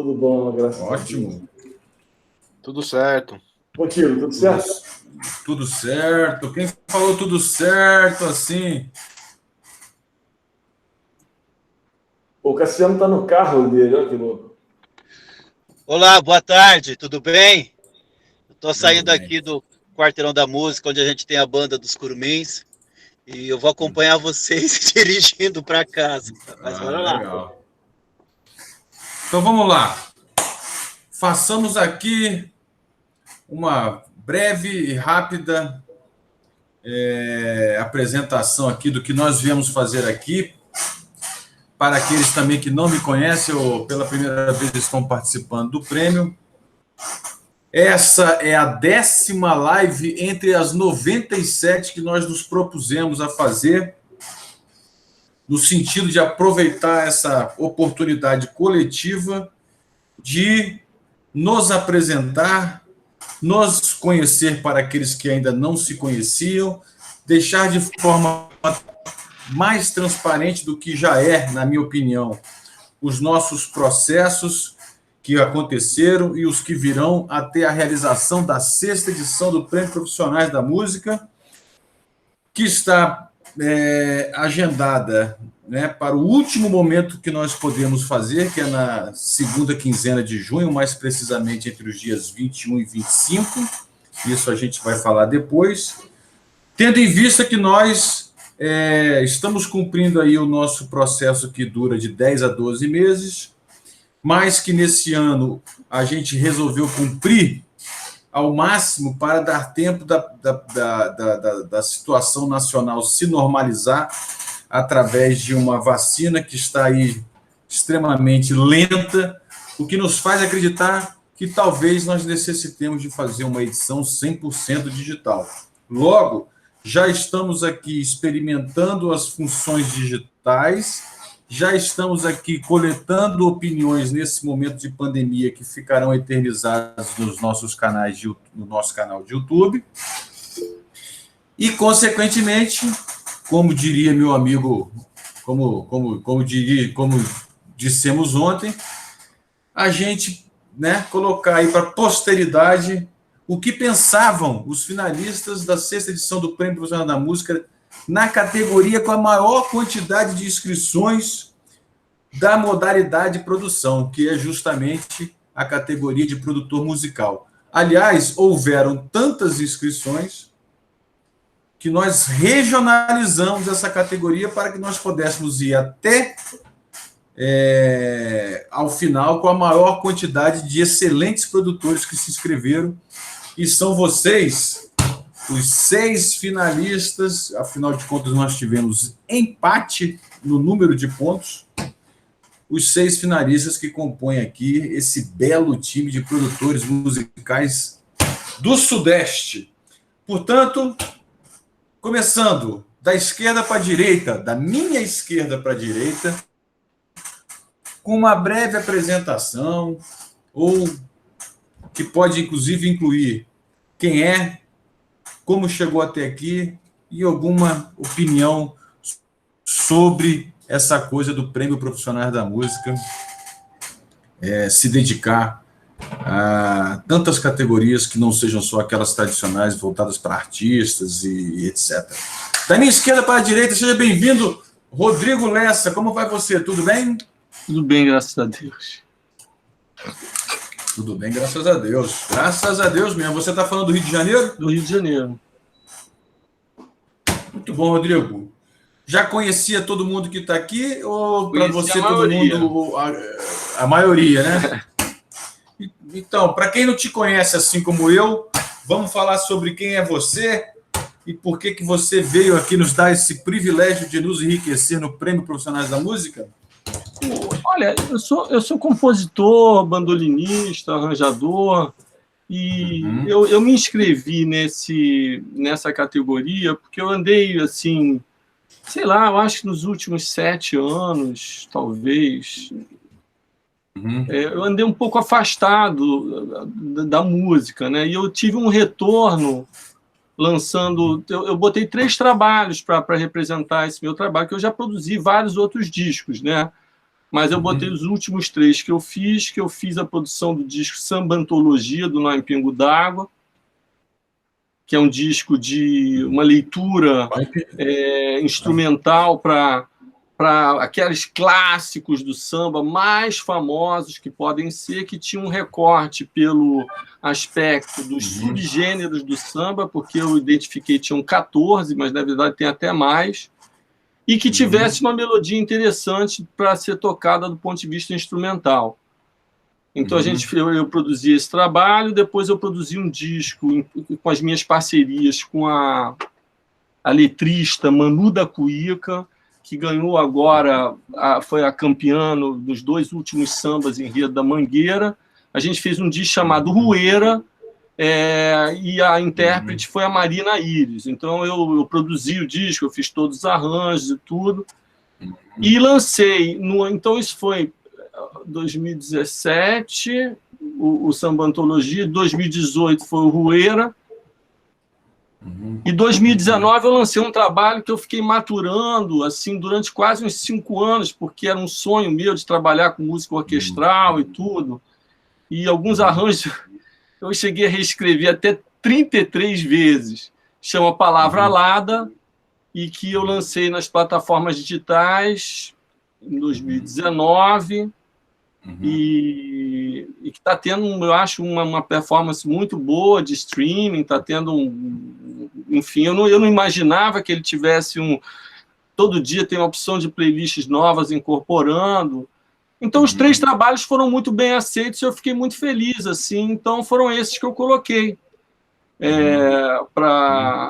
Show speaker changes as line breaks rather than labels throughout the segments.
Tudo bom, graças a Deus.
Ótimo.
Tudo certo.
Contigo, tudo certo?
Tudo certo. Quem falou tudo certo assim?
O Cassiano tá no carro dele, olha que louco.
Olá, boa tarde, tudo bem? Estou
Tudo
saindo
bem.
aqui do Quarteirão da Música, onde a gente tem a banda dos Curumins, e eu vou acompanhar vocês dirigindo para casa. Mas bora lá.
Legal. Então vamos lá. Façamos aqui uma breve e rápida apresentação aqui do que nós viemos fazer aqui. Para aqueles também que não me conhecem ou pela primeira vez estão participando do prêmio. Essa é a 10ª live entre as 97 que nós nos propusemos a fazer, no sentido de aproveitar essa oportunidade coletiva de nos apresentar, nos conhecer para aqueles que ainda não se conheciam, deixar de forma mais transparente do que já é, na minha opinião, os nossos processos que aconteceram e os que virão até a realização da 6ª edição do Prêmio Profissionais da Música, que está agendada, né, para o último momento que nós podemos fazer, que é na 2ª quinzena de junho, mais precisamente entre os dias 21 e 25. Isso a gente vai falar depois. Tendo em vista que nós estamos cumprindo aí o nosso processo que dura de 10 a 12 meses, mas que nesse ano a gente resolveu cumprir ao máximo para dar tempo da situação nacional se normalizar através de uma vacina que está aí extremamente lenta, o que nos faz acreditar que talvez nós necessitemos de fazer uma edição 100% digital. Logo, já estamos aqui experimentando as funções digitais, já estamos aqui coletando opiniões nesse momento de pandemia que ficarão eternizadas nos nossos canais no nosso canal de YouTube. E, consequentemente, como diria meu amigo, como dissemos ontem, a gente, né, colocar aí para a posteridade o que pensavam os finalistas da 6ª edição do Prêmio Profissional da Música na categoria com a maior quantidade de inscrições da modalidade de produção, que é justamente a categoria de produtor musical. Aliás, houveram tantas inscrições que nós regionalizamos essa categoria para que nós pudéssemos ir até ao final com a maior quantidade de excelentes produtores que se inscreveram, e são vocês, os 6 finalistas. Afinal de contas, nós tivemos empate no número de pontos. Os 6 finalistas que compõem aqui esse belo time de produtores musicais do Sudeste. Portanto, começando da esquerda para a direita, da minha esquerda para a direita, com uma breve apresentação, ou que pode, inclusive, incluir quem é, como chegou até aqui e alguma opinião sobre essa coisa do Prêmio Profissionais da Música, se dedicar a tantas categorias que não sejam só aquelas tradicionais voltadas para artistas e etc. Da minha esquerda para a direita, seja bem-vindo, Rodrigo Lessa. Como vai você? Tudo bem?
Tudo bem, graças a Deus.
Tudo bem, graças a Deus. Graças a Deus mesmo. Você está falando do Rio de Janeiro?
Do Rio de Janeiro.
Muito bom, Rodrigo. Já conhecia todo mundo que está aqui? Ou para você todo
maioria.
mundo... A maioria, né? Então, para quem não te conhece assim como eu, vamos falar sobre quem é você e por que você veio aqui nos dar esse privilégio de nos enriquecer no Prêmio Profissionais da Música?
Olha, eu sou compositor, bandolinista, arranjador, e eu me inscrevi nessa categoria porque eu andei, assim, sei lá, eu acho que nos últimos 7 anos, talvez, eu andei um pouco afastado da música, né? E eu tive um retorno lançando... Eu botei 3 trabalhos para representar esse meu trabalho, que eu já produzi vários outros discos, né? mas eu botei os últimos 3 que eu fiz a produção do disco Samba Antologia, do Nó em Pingo d'Água, que é um disco de uma leitura instrumental para aqueles clássicos do samba mais famosos que podem ser, que tinham um recorte pelo aspecto dos subgêneros do samba, porque eu identifiquei tinham 14, mas na verdade tem até mais, e que tivesse uma melodia interessante para ser tocada do ponto de vista instrumental. Então eu produzi esse trabalho, depois eu produzi um disco com as minhas parcerias com a letrista Manu da Cuíca, que ganhou agora, foi a campeã dos 2 últimos sambas em Rio da Mangueira. A gente fez um disco chamado Rueira, e a intérprete foi a Marina Iris. Então eu produzi o disco, eu fiz todos os arranjos e tudo, e lancei. Então isso foi 2017, o Samba Antologia, 2018 foi o Rueira, e 2019 eu lancei um trabalho que eu fiquei maturando assim, durante quase uns 5 anos, porque era um sonho meu de trabalhar com música orquestral e tudo, e alguns arranjos eu cheguei a reescrever até 33 vezes. Chama Palavra Alada, e que eu lancei nas plataformas digitais em 2019, e que está tendo, eu acho, uma performance muito boa de streaming, está tendo enfim, eu não imaginava que ele tivesse todo dia tem uma opção de playlists novas incorporando. Então, os 3 trabalhos foram muito bem aceitos e eu fiquei muito feliz, assim. Então, foram esses que eu coloquei.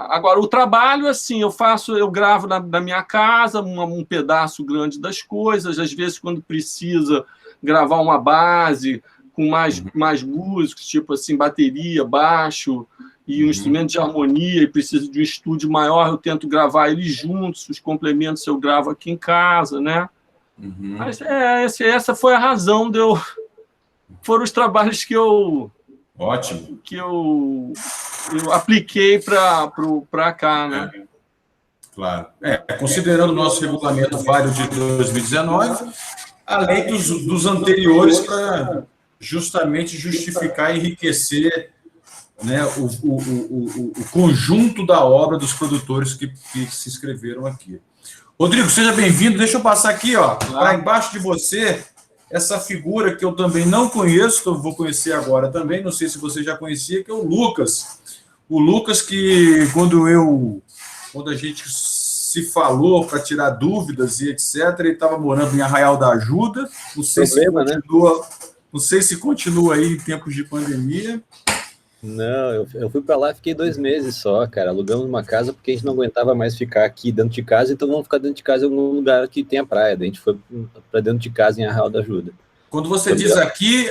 Agora, o trabalho, assim, eu gravo na minha casa um pedaço grande das coisas, às vezes, quando precisa gravar uma base com mais músicos, tipo assim, bateria, baixo e um instrumento de harmonia, e precisa de um estúdio maior, eu tento gravar eles juntos, os complementos eu gravo aqui em casa, né? Mas essa foi a razão foram os trabalhos que eu apliquei para cá, né?
Claro. Considerando o nosso regulamento válido de 2019, além dos anteriores, para justamente justificar e enriquecer, né, o conjunto da obra dos produtores que se inscreveram aqui. Rodrigo, seja bem-vindo. Deixa eu passar aqui, para embaixo de você, essa figura que eu também não conheço, que eu vou conhecer agora também, não sei se você já conhecia, que é o Lucas. O Lucas, que quando a gente se falou para tirar dúvidas e etc., ele estava morando em Arraial da Ajuda, não sei se continua aí em tempos de pandemia.
Não, eu fui para lá e fiquei 2 meses só, cara. Alugamos uma casa porque a gente não aguentava mais ficar aqui dentro de casa, então vamos ficar dentro de casa em algum lugar que tenha praia. Daí a gente foi para dentro de casa em Arraial da Ajuda.
Quando você diz aqui...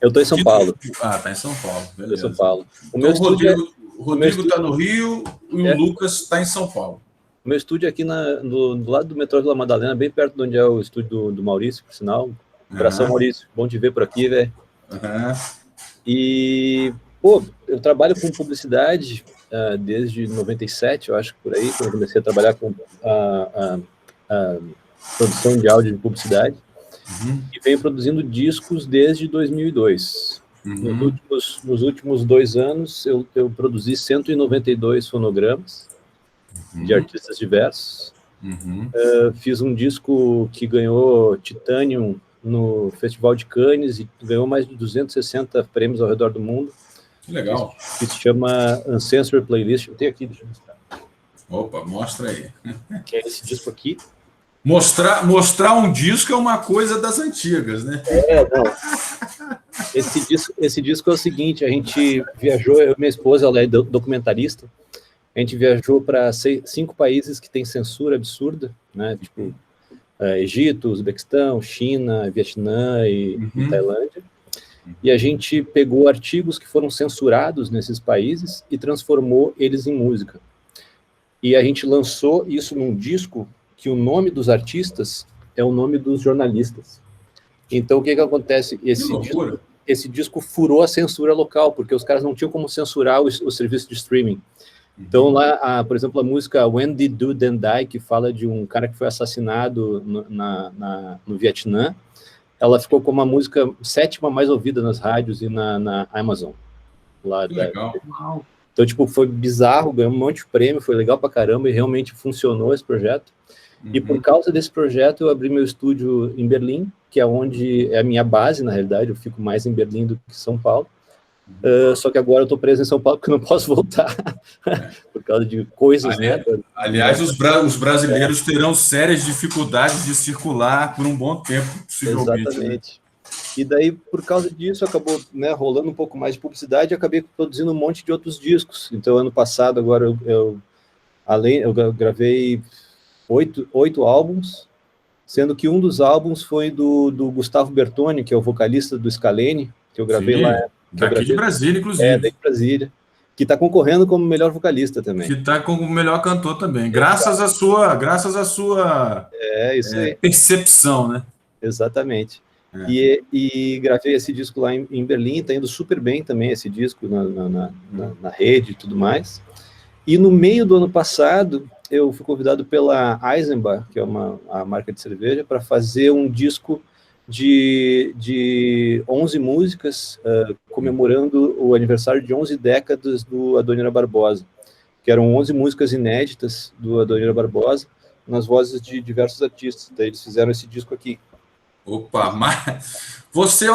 Eu estou em São Paulo.
Tá em São Paulo, beleza.
São Paulo.
O Rodrigo está no Rio e o Lucas está em São Paulo.
O meu estúdio é aqui do lado do metrô Vila Madalena, bem perto de onde é o estúdio do Maurício, por sinal. Abração, Maurício. Bom te ver por aqui, velho. E, eu trabalho com publicidade desde 97, eu acho, por aí, quando eu comecei a trabalhar com a produção de áudio de publicidade, e venho produzindo discos desde 2002. Nos últimos 2 anos, eu produzi 192 fonogramas de artistas diversos. Fiz um disco que ganhou Titanium no Festival de Cannes e ganhou mais de 260 prêmios ao redor do mundo.
Que legal.
Que se chama Uncensored Playlist. Eu tenho aqui, deixa eu mostrar.
Opa, mostra aí.
Que é esse disco aqui.
Mostrar um disco é uma coisa das antigas, né?
Não. Esse disco é o seguinte, a gente viajou, eu e minha esposa, ela é documentarista, a gente viajou para 5 países que têm censura absurda, né? Tipo, Egito, Uzbequistão, China, Vietnã e Tailândia. E a gente pegou artigos que foram censurados nesses países e transformou eles em música. E a gente lançou isso num disco que o nome dos artistas é o nome dos jornalistas. Então, o que acontece? Esse disco furou a censura local, porque os caras não tinham como censurar o serviço de streaming. Então, lá, por exemplo, a música When Did Do Then Die, que fala de um cara que foi assassinado no Vietnã, ela ficou como a música 7ª mais ouvida nas rádios e na Amazon. Lá
Legal.
Então, tipo, foi bizarro, ganhou um monte de prêmio, foi legal pra caramba, e realmente funcionou esse projeto. E por causa desse projeto, eu abri meu estúdio em Berlim, que é onde é a minha base, na realidade, eu fico mais em Berlim do que em São Paulo. Só que agora eu estou preso em São Paulo porque eu não posso voltar por causa de coisas,
Aliás, os brasileiros terão sérias dificuldades de circular por um bom tempo, possivelmente.
Exatamente. E daí, por causa disso, acabou rolando um pouco mais de publicidade e acabei produzindo um monte de outros discos. Então, ano passado, agora, eu gravei 8 álbuns, sendo que um dos álbuns foi do Gustavo Bertoni, que é o vocalista do Scalene, que eu gravei lá.
Daqui de Brasília, inclusive.
Daqui de Brasília. Que está concorrendo como melhor vocalista também.
Que está como melhor cantor também. Graças à sua percepção, né?
Exatamente. E gravei esse disco lá em Berlim, está indo super bem também esse disco na rede e tudo mais. E no meio do ano passado, eu fui convidado pela Eisenbach, que é a marca de cerveja, para fazer um disco de 11 músicas, comemorando o aniversário de 11 décadas do Adoniran Barbosa, que eram 11 músicas inéditas do Adoniran Barbosa, nas vozes de diversos artistas. Daí eles fizeram esse disco aqui.
Opa, mas você,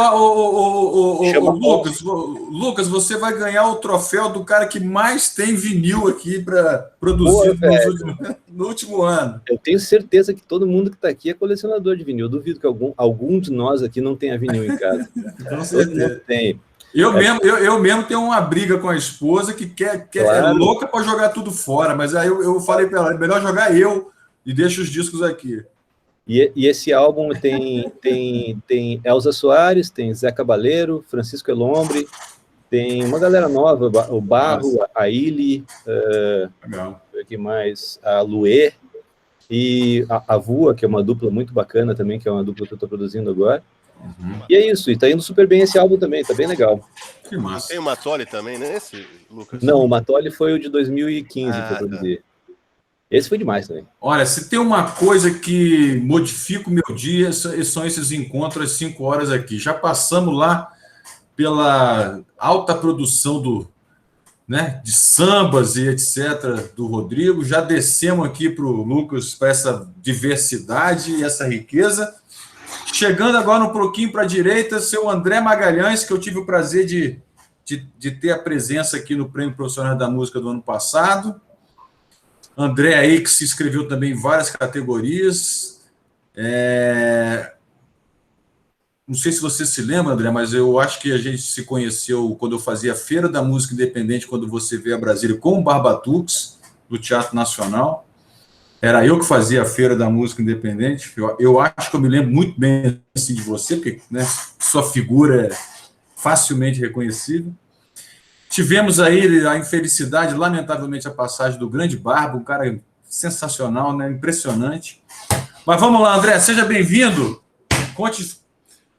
Lucas, você vai ganhar o troféu do cara que mais tem vinil aqui para produzir no último ano.
Eu tenho certeza que todo mundo que está aqui é colecionador de vinil. Eu duvido que algum de nós aqui não tenha vinil em casa.
Com certeza.
Tem.
Eu mesmo tenho uma briga com a esposa que é louca para jogar tudo fora, mas aí eu falei para ela, é melhor jogar eu e deixa os discos aqui.
E esse álbum tem Elza Soares, tem Zé Cabaleiro, Francisco Elombre, tem uma galera nova, o Barro, a Ili, que mais? A Luê e a Vua, que é uma dupla muito bacana também, que é uma dupla que eu estou produzindo agora. E é isso, e tá indo super bem esse álbum também, tá bem legal.
Que massa.
Tem o Matoli também, né? Esse, Lucas?
Não, o Matoli foi o de 2015 que eu produzi. Esse foi demais também.
Olha, se tem uma coisa que modifica o meu dia, são esses encontros às 5 horas aqui. Já passamos lá pela alta produção de sambas e etc. do Rodrigo, já descemos aqui para o Lucas, para essa diversidade e essa riqueza. Chegando agora um pouquinho para a direita, seu André Magalhães, que eu tive o prazer de ter a presença aqui no Prêmio Profissional da Música do ano passado. André aí, que se inscreveu também em várias categorias. Não sei se você se lembra, André, mas eu acho que a gente se conheceu quando eu fazia a Feira da Música Independente, quando você veio a Brasília com o Barbatux, do Teatro Nacional. Era eu que fazia a Feira da Música Independente. Eu acho que eu me lembro muito bem assim, de você, porque sua figura é facilmente reconhecível. Tivemos aí a infelicidade, lamentavelmente, a passagem do grande Barba, um cara sensacional, impressionante. Mas vamos lá, André, seja bem-vindo.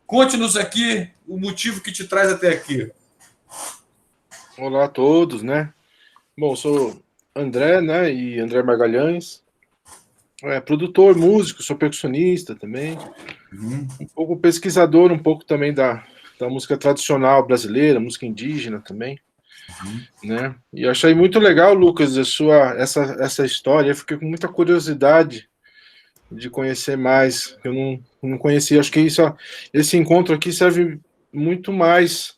Conte-nos aqui o motivo que te traz até aqui.
Olá a todos, Bom, sou André, e André Magalhães. Produtor, músico, sou percussionista também. Um pouco pesquisador, um pouco também da música tradicional brasileira, música indígena também. E achei muito legal, Lucas, essa história. Eu fiquei com muita curiosidade de conhecer mais. Eu não conhecia. Acho que esse encontro aqui serve muito mais,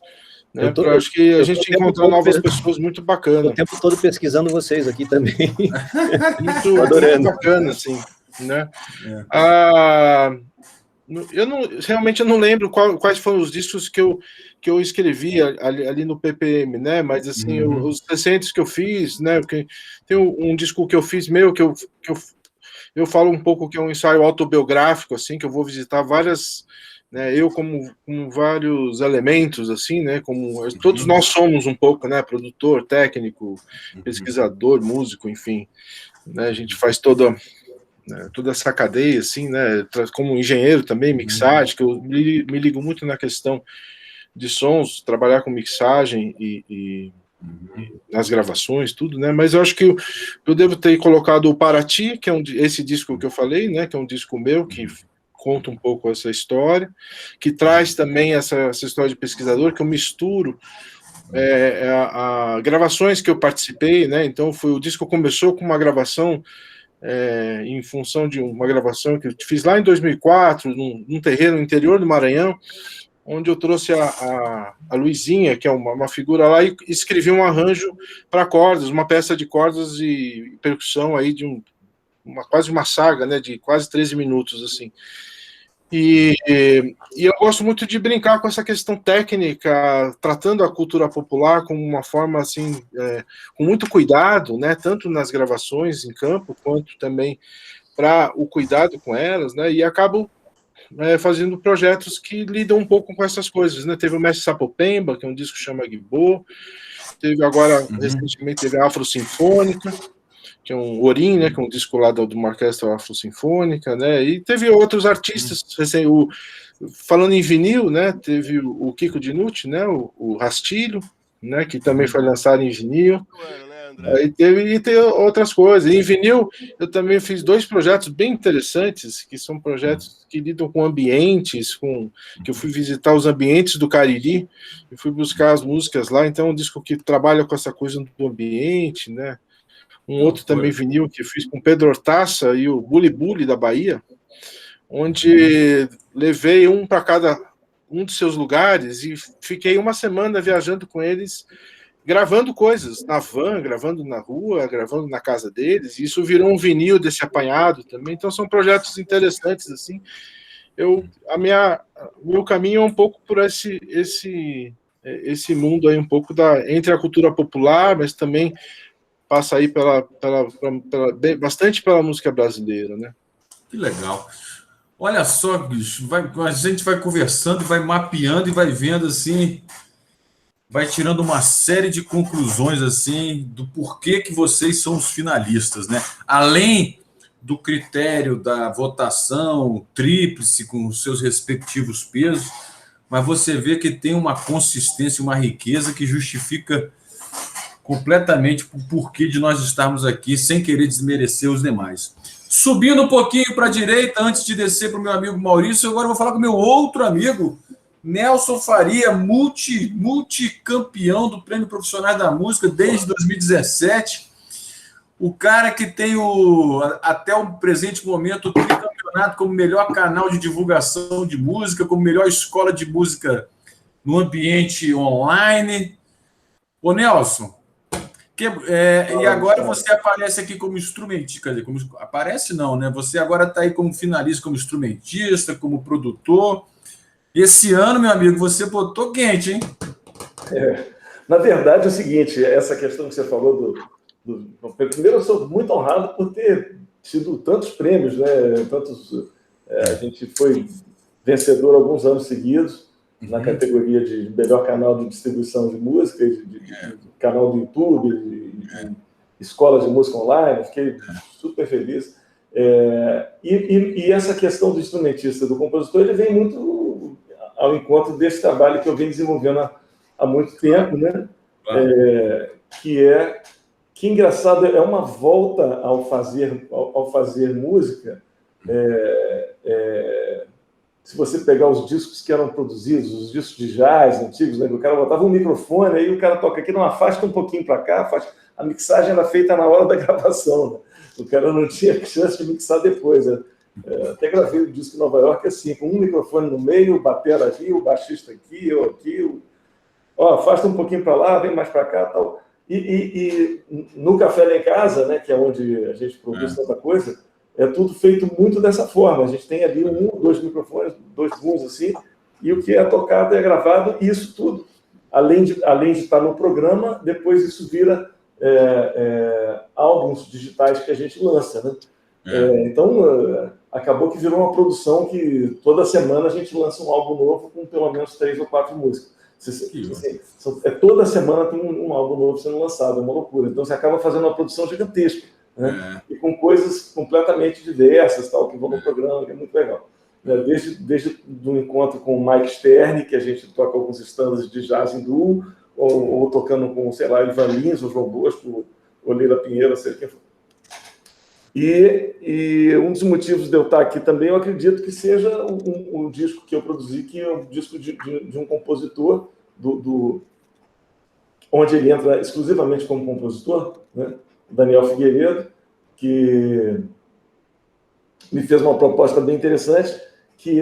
acho que a gente encontrar novas pessoas muito bacana.
O tempo todo pesquisando vocês aqui também.
Muito bacana, assim, Realmente eu não lembro quais foram os discos que eu escrevi ali no PPM, mas assim, os recentes que eu fiz, porque tem um disco que eu fiz meu, que eu falo um pouco que é um ensaio autobiográfico, assim, que eu vou visitar várias, eu como vários elementos, assim, como todos nós somos um pouco, produtor, técnico, pesquisador, músico, enfim, a gente faz toda essa cadeia, assim, como engenheiro também, mixagem, que eu me ligo muito na questão de sons, trabalhar com mixagem e nas gravações, tudo, né? Mas eu acho que eu devo ter colocado o Paraty, que é esse disco que eu falei, né? Que é um disco meu que conta um pouco essa história, que traz também essa história de pesquisador, que eu misturo gravações que eu participei, né? Então o disco começou com uma gravação em função de uma gravação que eu fiz lá em 2004, num terreno no interior do Maranhão, onde eu trouxe a Luizinha, que é uma figura lá, e escrevi um arranjo para cordas, uma peça de cordas e percussão aí de quase uma saga, né, de quase 13 minutos, assim. E eu gosto muito de brincar com essa questão técnica, tratando a cultura popular como uma forma, assim, com muito cuidado, né, tanto nas gravações em campo, quanto também para o cuidado com elas, né, e acabo fazendo projetos que lidam um pouco com essas coisas, né? Teve o Mestre Sapopemba, que é um disco que chama Guibô, teve agora, recentemente, teve a Afro Sinfônica, que é um Orim, né? Que é um disco lá de uma orquestra Afro Sinfônica, né? E teve outros artistas, falando em vinil, né? Teve o Kiko Dinucci, né? O Rastilho, né? Que também foi lançado em vinil. E teve outras coisas. Em vinil, eu também fiz 2 projetos bem interessantes, que são projetos que lidam com ambientes, que eu fui visitar os ambientes do Cariri, e fui buscar as músicas lá, então um disco que trabalha com essa coisa do ambiente, né? Um outro também vinil que eu fiz com Pedro Hortaça e o Buli Buli da Bahia, onde levei um para cada um dos seus lugares e fiquei uma semana viajando com eles, gravando coisas na van, gravando na rua, gravando na casa deles, e isso virou um vinil desse apanhado também. Então são projetos interessantes, assim. Meu caminho é um pouco por esse mundo aí, um pouco entre a cultura popular, mas também passa aí bastante pela música brasileira, né?
Que legal. Olha só, bicho, a gente vai conversando, vai mapeando e vai vendo assim, vai tirando uma série de conclusões assim do porquê que vocês são os finalistas, né? Além do critério da votação tríplice com os seus respectivos pesos, mas você vê que tem uma consistência, uma riqueza que justifica completamente o porquê de nós estarmos aqui, sem querer desmerecer os demais. Subindo um pouquinho para a direita, antes de descer para o meu amigo Maurício, agora eu vou falar com o meu outro amigo, Nelson Faria, multicampeão do Prêmio Profissionais da Música desde 2017. O cara que tem até o presente momento o tricampeonato como melhor canal de divulgação de música, como melhor escola de música no ambiente online. Ô, Nelson, e agora você aparece aqui como instrumentista, quer dizer, aparece não, né? Você agora está aí como finalista, como instrumentista, como produtor. Esse ano, meu amigo, você botou quente, hein?
Na verdade, é o seguinte, essa questão que você falou primeiro, eu sou muito honrado por ter tido tantos prêmios, né? A gente foi vencedor alguns anos seguidos na categoria de melhor canal de distribuição de música, de canal do YouTube, de escola de música online. Fiquei super feliz. E essa questão do instrumentista, do compositor, ele vem muito ao encontro desse trabalho que eu venho desenvolvendo há muito tempo, né? Que engraçado, é uma volta ao fazer música. Se você pegar os discos que eram produzidos, os discos de jazz antigos, né, o cara botava um microfone, aí o cara toca aqui, não, afasta um pouquinho para cá, a mixagem era feita na hora da gravação, né? O cara não tinha chance de mixar depois, né? Até gravei o disco em Nova York assim, com um microfone no meio, o batera ali, o baixista aqui, eu aqui, afasta um pouquinho para lá, vem mais para cá, tal. E no Café lá em Casa, né, que é onde a gente produz tanta coisa, é tudo feito muito dessa forma. A gente tem ali 2 microfones, 2 booms assim, e o que é tocado é gravado, e isso tudo, além de estar no programa, depois isso vira álbuns digitais que a gente lança, né? Então, acabou que virou uma produção que toda semana a gente lança um álbum novo com pelo menos 3 ou 4 músicas. Toda semana tem um álbum novo sendo lançado, é uma loucura. Então, você acaba fazendo uma produção gigantesca, né? E com coisas completamente diversas, tal, que vão no programa, que é muito legal. Desde o encontro com o Mike Stern, que a gente toca alguns standards de jazz hindu, ou tocando com, sei lá, Ivan Lins, ou João Bosco, ou Leila Pinheiro, não sei quem for. E um dos motivos de eu estar aqui também, eu acredito que seja um disco que eu produzi, que é um disco de um compositor, onde ele entra exclusivamente como compositor, né? Daniel Figueiredo, que me fez uma proposta bem interessante, que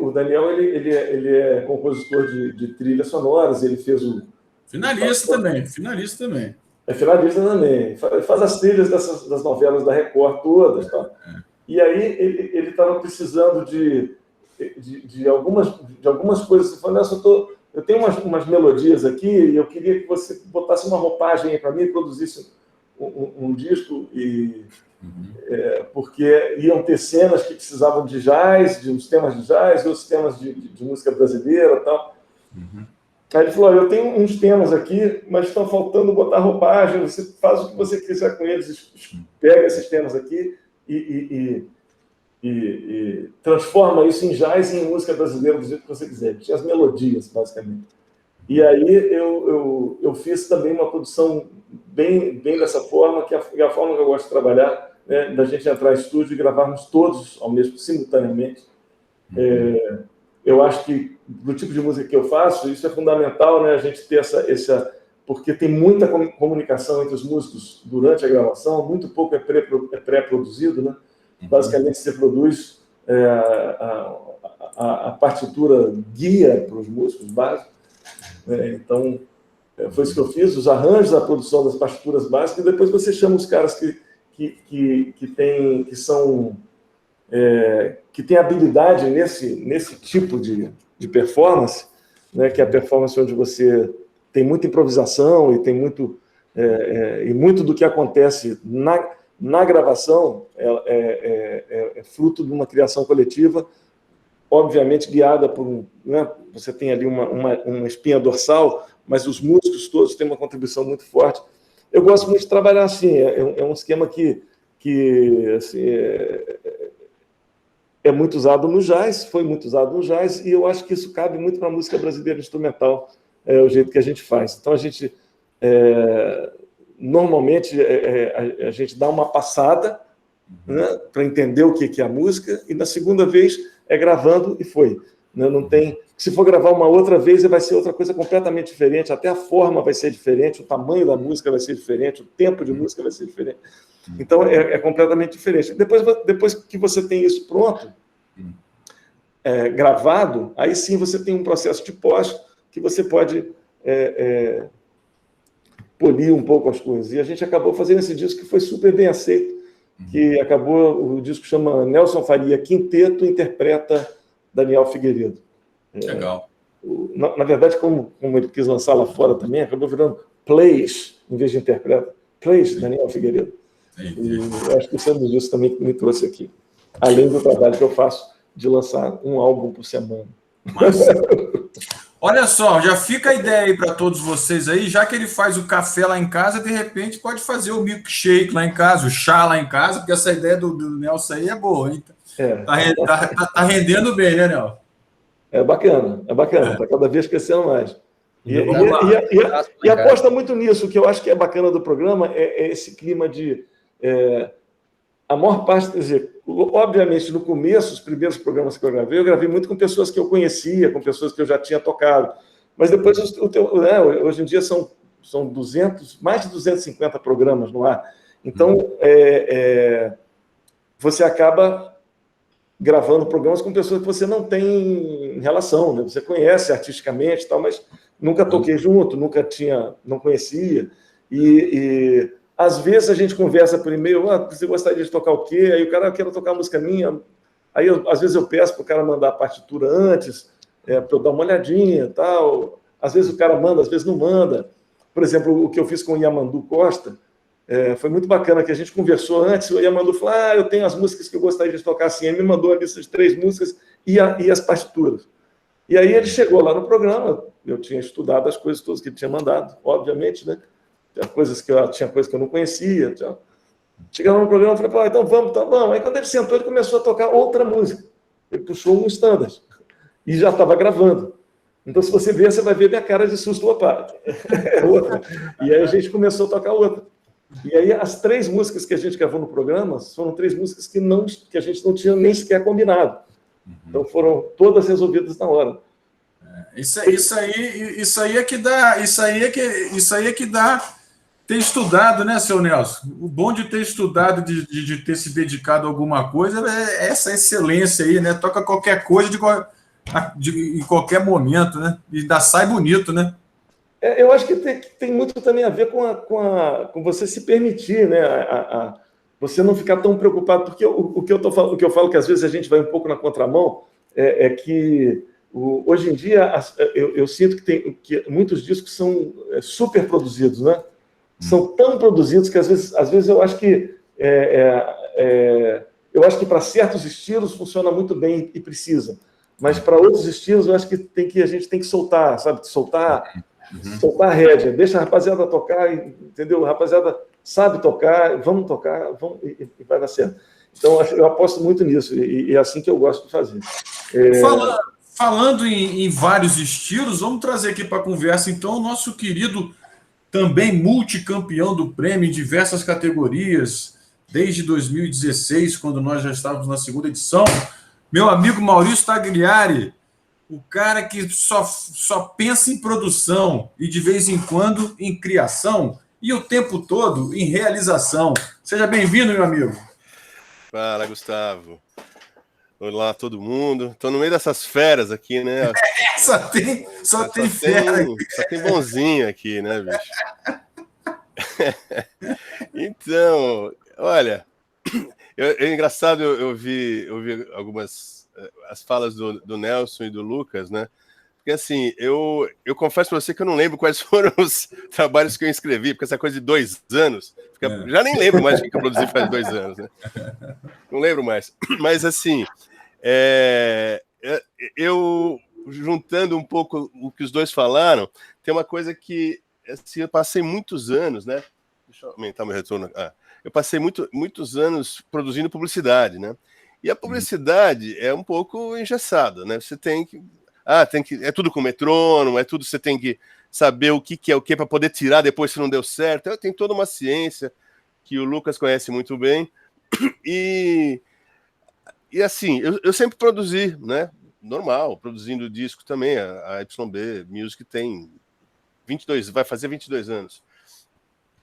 o Daniel ele é compositor de trilhas sonoras, ele fez o...
Finalista também.
É finalista também. Faz as trilhas das novelas da Record todas. Tá? E aí ele estava precisando de algumas coisas. Ele falou, Nelson, eu tenho umas melodias aqui e eu queria que você botasse uma roupagem aí para mim, produzisse um disco, porque iam ter cenas que precisavam de jazz, de uns temas de jazz, outros temas de música brasileira e tal. Aí ele falou, eu tenho uns temas aqui, mas estão faltando botar roupagem, você faz o que você quiser com eles, pega esses temas aqui e transforma isso em jazz e em música brasileira do jeito que você quiser. Tinha as melodias, basicamente. E aí eu fiz também uma produção bem dessa forma, que é a forma que eu gosto de trabalhar, né, da gente entrar em estúdio e gravarmos todos simultaneamente. Eu acho que, do tipo de música que eu faço, isso é fundamental, né, a gente ter porque tem muita comunicação entre os músicos durante a gravação, muito pouco é pré-produzido, né? Basicamente, você produz a partitura guia para os músicos básicos. Então, foi isso que eu fiz, os arranjos, a produção das partituras básicas, e depois você chama os caras que têm habilidade nesse tipo de performance, né, que é a performance onde você tem muita improvisação e tem muito do que acontece na gravação é fruto de uma criação coletiva, obviamente guiada por né, você tem ali uma espinha dorsal, mas os músicos todos têm uma contribuição muito forte. Eu gosto muito de trabalhar assim, é um esquema que assim, é muito usado no jazz, foi muito usado no jazz, e eu acho que isso cabe muito para a música brasileira instrumental, o jeito que a gente faz. Então, a gente, normalmente, a gente dá uma passada, né, para entender o que é a música, e na segunda vez é gravando e foi. Né? Não tem... Se for gravar uma outra vez, vai ser outra coisa completamente diferente, até a forma vai ser diferente, o tamanho da música vai ser diferente, o tempo de música vai ser diferente. Então, é completamente diferente. Depois que você tem isso pronto, gravado, aí sim você tem um processo de pós que você pode polir um pouco as coisas. E a gente acabou fazendo esse disco que foi super bem aceito, que o disco chama Nelson Faria Quinteto interpreta Daniel Figueiredo.
Legal.
Na verdade, como ele quis lançar lá fora também, acabou virando Plays, em vez de interpreta. Plays, Daniel Figueiredo. E eu acho que isso é um dos discos também que me trouxe aqui. Além do trabalho que eu faço de lançar um álbum por semana.
Massa. Olha só, já fica a ideia aí para todos vocês aí, já que ele faz o café lá em casa, de repente pode fazer o milkshake lá em casa, o chá lá em casa, porque essa ideia do Nelson aí é boa, hein? Tá rendendo bem, né, Nelson?
É bacana, está cada vez crescendo mais. E aposta muito nisso, o que eu acho que é bacana do programa é esse clima de... a maior parte, quer dizer, obviamente, no começo, os primeiros programas que eu gravei muito com pessoas que eu conhecia, com pessoas que eu já tinha tocado. Mas depois, hoje em dia, são mais de 250 programas no ar. Então, você acaba gravando programas com pessoas que você não tem relação, né? Você conhece artisticamente e tal, mas nunca toquei junto, não conhecia. E às vezes a gente conversa por e-mail, você gostaria de tocar o quê? Aí o cara, eu quero tocar uma música minha. Aí, às vezes, eu peço para o cara mandar a partitura antes, para eu dar uma olhadinha e tal. Às vezes o cara manda, às vezes não manda. Por exemplo, o que eu fiz com o Yamandu Costa, foi muito bacana, que a gente conversou antes, o Yamandu falou, eu tenho as músicas que eu gostaria de tocar assim. Ele me mandou a lista de 3 músicas e as partituras. E aí ele chegou lá no programa, eu tinha estudado as coisas todas que ele tinha mandado, obviamente, né? Tinha coisas que eu não conhecia. Chegava no programa e falei, então vamos. Aí quando ele sentou, ele começou a tocar outra música. Ele puxou um standard e já estava gravando. Então, se você ver, você vai ver minha cara de susto, opa, é outra. E aí a gente começou a tocar outra. E aí as 3 músicas que a gente gravou no programa foram 3 músicas que a gente não tinha nem sequer combinado. Então foram todas resolvidas na hora.
Isso aí é que dá ter estudado, né, seu Nelson? O bom de ter estudado, de ter se dedicado a alguma coisa, é essa excelência aí, né? Toca qualquer coisa em qualquer momento, né? E ainda sai bonito, né?
Eu acho que tem muito também a ver com você se permitir, né? Você não ficar tão preocupado, porque o que eu falo que às vezes a gente vai um pouco na contramão é que hoje em dia eu sinto que muitos discos são super produzidos, né? São tão produzidos que às vezes eu acho que para certos estilos funciona muito bem e precisa, mas para outros estilos eu acho que a gente tem que soltar, sabe? Soltar a rédea, deixa a rapaziada tocar, entendeu? A rapaziada sabe tocar, vamos tocar, e vai dar certo. Então eu aposto muito nisso e é assim que eu gosto de fazer.
Falando em vários estilos, vamos trazer aqui para a conversa então o nosso querido também multicampeão do prêmio em diversas categorias, desde 2016, quando nós já estávamos na 2ª edição, meu amigo Maurício Tagliari, o cara que só pensa em produção e de vez em quando em criação e o tempo todo em realização. Seja bem-vindo, meu amigo.
Fala, Gustavo. Olá, todo mundo. Estou no meio dessas feras aqui, né?
Só tem fera.
Só tem bonzinho aqui, né, bicho? Então, olha, é engraçado eu vi algumas as falas do Nelson e do Lucas, né? Porque assim, eu confesso para você que eu não lembro quais foram os trabalhos que eu escrevi, porque essa coisa de 2 anos, já nem lembro mais o que eu produzi faz 2 anos, né? Não lembro mais. Mas assim, eu juntando um pouco o que os dois falaram, tem uma coisa que assim, eu passei muitos anos, né? Deixa eu aumentar meu retorno. Eu passei muitos anos produzindo publicidade, né? E a publicidade é um pouco engessada, né? Você tem que é tudo com metrônomo, você tem que saber o que é o que para poder tirar depois se não deu certo. Tem toda uma ciência que o Lucas conhece muito bem. E assim, eu sempre produzi, né? Normal, produzindo disco também. A YB Music tem 22, vai fazer 22 anos.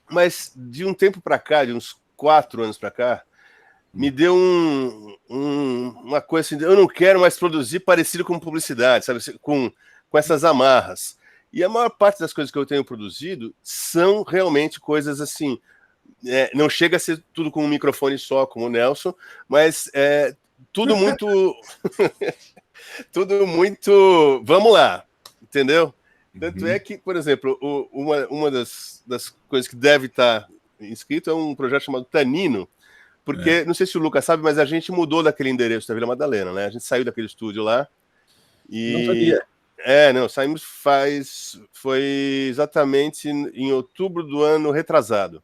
Mas de um tempo para cá, de uns 4 anos para cá, me deu uma coisa assim, eu não quero mais produzir parecido com publicidade, sabe? Com essas amarras. E a maior parte das coisas que eu tenho produzido são realmente coisas assim, não chega a ser tudo com um microfone só, como o Nelson, mas tudo muito... tudo muito... Vamos lá, entendeu? Tanto é que, por exemplo, uma das coisas que deve estar inscrito é um projeto chamado Tanino, porque, não sei se o Lucas sabe, mas a gente mudou daquele endereço da Vila Madalena, né? A gente saiu daquele estúdio lá e...
Não sabia.
Saímos foi exatamente em outubro do ano retrasado.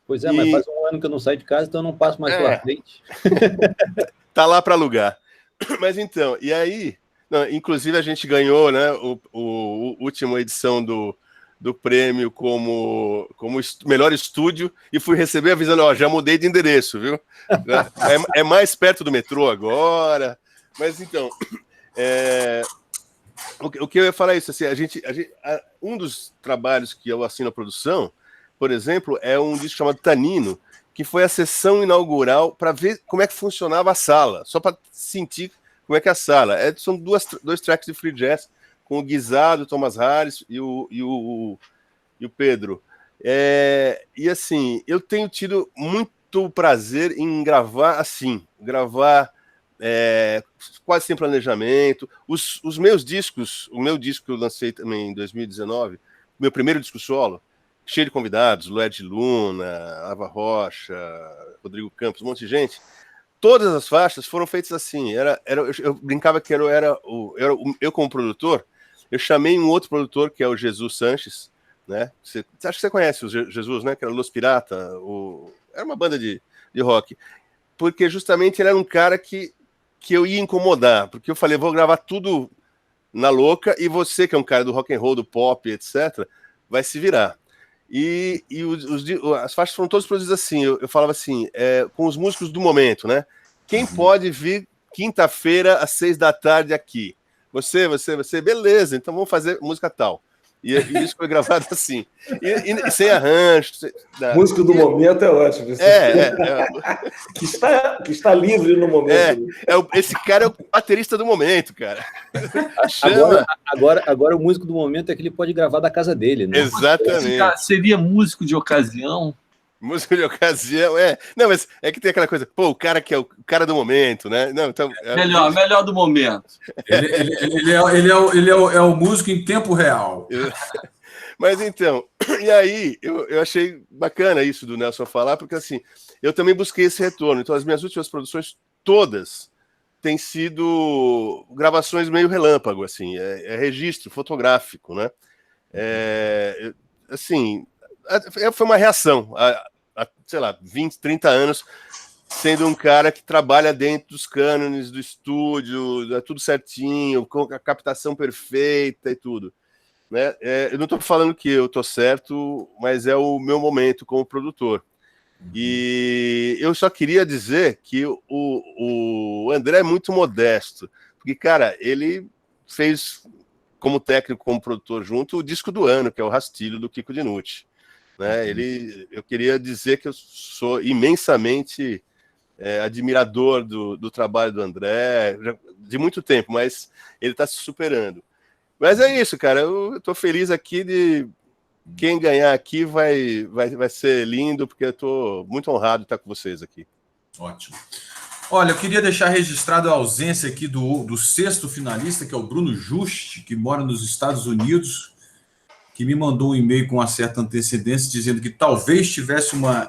Pois é, mas faz um ano que eu não saio de casa, então eu não passo mais pela frente.
Tá lá para alugar. Mas então, e aí... Não, inclusive a gente ganhou, né, o última edição do prêmio como melhor estúdio e fui receber avisando, já mudei de endereço, viu? É mais perto do metrô agora. Mas então, o que eu ia falar é isso, assim, um dos trabalhos que eu assino a produção, por exemplo, é um disco chamado Tanino, que foi a sessão inaugural para ver como é que funcionava a sala, só para sentir como é que é a sala. São dois tracks de free jazz, com o Guisado, o Thomas Harris e o Pedro. E assim, eu tenho tido muito prazer em gravar assim, quase sem planejamento. Os meus discos, o meu disco que eu lancei também em 2019, meu primeiro disco solo, cheio de convidados, Lued Luna, Ava Rocha, Rodrigo Campos, um monte de gente. Todas as faixas foram feitas assim. Eu brincava que eu como produtor, eu chamei um outro produtor, que é o Jesus Sanches, né? Acho que você conhece o Jesus, né? Que era Los Pirata, era uma banda de rock. Porque justamente ele era um cara que eu ia incomodar, porque eu falei, vou gravar tudo na louca, e você, que é um cara do rock and roll, do pop, etc., vai se virar. E as faixas foram todas produzidas assim, eu falava assim, com os músicos do momento, né? Quem pode vir quinta-feira às 6 da tarde aqui? Você, beleza, então vamos fazer música tal. E isso foi gravado assim. E sem arranjo.
Músico do momento é ótimo. Que está livre no momento.
Esse cara é o baterista do momento, cara.
Agora o músico do momento é que ele pode gravar da casa dele, né?
Exatamente.
Seria músico de ocasião?
Música de ocasião, Não, mas é que tem aquela coisa, o cara que é o cara do momento, né? Não, então,
melhor do momento.
Ele é o músico em tempo real.
Mas então, e aí, eu achei bacana isso do Nelson falar, porque assim, eu também busquei esse retorno. Então, as minhas últimas produções, todas, têm sido gravações meio relâmpago, assim, registro fotográfico, né? Assim, foi uma reação sei lá, 20, 30 anos, sendo um cara que trabalha dentro dos cânones do estúdio, tudo certinho, com a captação perfeita e tudo. Né? Eu não estou falando que eu estou certo, mas é o meu momento como produtor. E eu só queria dizer que o André é muito modesto, porque, cara, ele fez, como técnico, como produtor junto, o disco do ano, que é o Rastilho, do Kiko Dinucci. Né? Eu queria dizer que eu sou imensamente admirador do trabalho do André, de muito tempo, mas ele está se superando. Mas é isso, cara, eu estou feliz aqui de quem ganhar aqui vai ser lindo, porque eu estou muito honrado de estar com vocês aqui.
Ótimo. Olha, eu queria deixar registrado a ausência aqui do sexto finalista, que é o Bruno Juste, que mora nos Estados Unidos, que me mandou um e-mail com uma certa antecedência, dizendo que talvez tivesse uma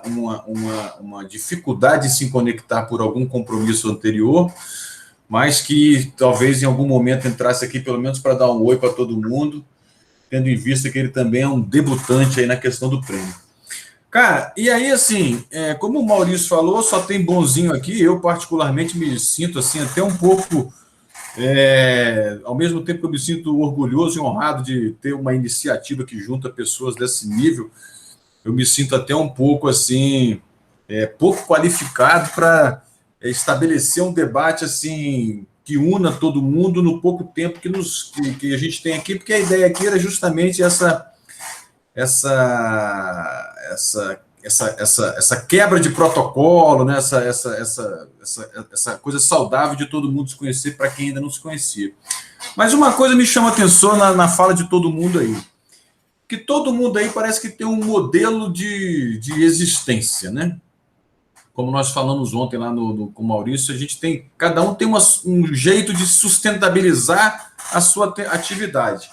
dificuldade em se conectar por algum compromisso anterior, mas que talvez em algum momento entrasse aqui, pelo menos para dar um oi para todo mundo, tendo em vista que ele também é um debutante aí na questão do prêmio. Cara, e aí, assim, como o Maurício falou, só tem bonzinho aqui, eu particularmente me sinto, assim, até um pouco... ao mesmo tempo que eu me sinto orgulhoso e honrado de ter uma iniciativa que junta pessoas desse nível, eu me sinto até um pouco assim, pouco qualificado para estabelecer um debate assim que una todo mundo no pouco tempo que a gente tem aqui, porque a ideia aqui era justamente essa quebra de protocolo, né? essa coisa saudável de todo mundo se conhecer para quem ainda não se conhecia. Mas uma coisa me chama a atenção na fala de todo mundo aí, que todo mundo aí parece que tem um modelo de existência, né? Como nós falamos ontem lá com o Maurício, cada um tem um jeito de sustentabilizar a sua atividade.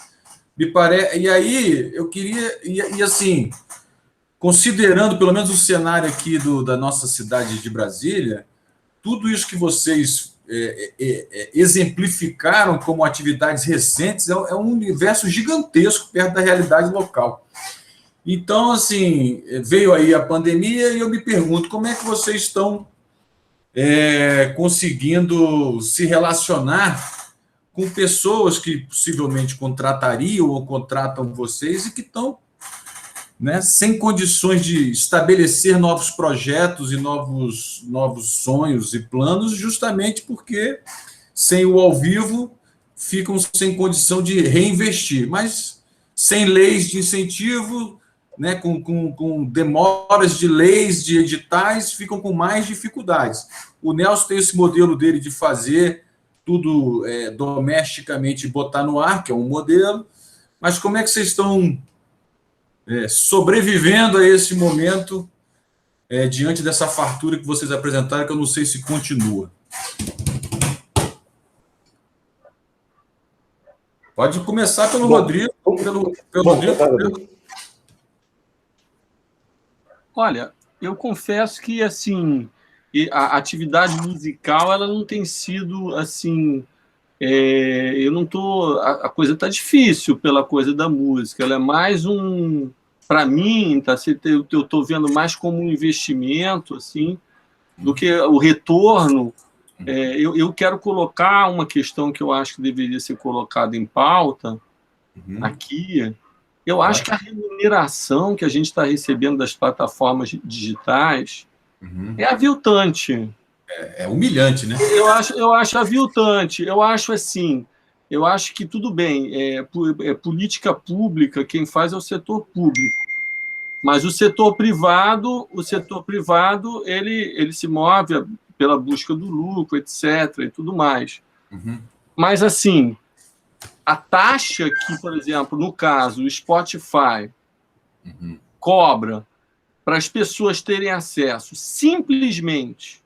E aí eu queria, e assim, considerando pelo menos o cenário aqui da nossa cidade de Brasília, tudo isso que vocês exemplificaram como atividades recentes é um universo gigantesco perto da realidade local. Então, assim, veio aí a pandemia e eu me pergunto como é que vocês estão conseguindo se relacionar com pessoas que possivelmente contratariam ou contratam vocês e que estão, né, sem condições de estabelecer novos projetos e novos sonhos e planos, justamente porque, sem o ao vivo, ficam sem condição de reinvestir. Mas sem leis de incentivo, né, com demoras de leis, de editais, ficam com mais dificuldades. O Nelson tem esse modelo dele de fazer tudo domesticamente e botar no ar, que é um modelo, mas como é que vocês estão sobrevivendo a esse momento diante dessa fartura que vocês apresentaram, que eu não sei se continua? Pode começar pelo Rodrigo. Rodrigo.
Olha, eu confesso que assim a atividade musical ela não tem sido assim. Eu não tô. A coisa está difícil pela coisa da música. Ela é mais para mim, tá? Eu estou vendo mais como um investimento assim do que o retorno eu quero colocar uma questão que eu acho que deveria ser colocada em pauta aqui. Eu acho que a remuneração que a gente está recebendo das plataformas digitais é aviltante.
É humilhante, né?
Eu acho aviltante. Eu acho assim, eu acho que tudo bem, é política pública, quem faz é o setor público. Mas o setor privado, ele se move pela busca do lucro, etc., e tudo mais. Mas, assim, a taxa que, por exemplo, no caso, o Spotify cobra para as pessoas terem acesso simplesmente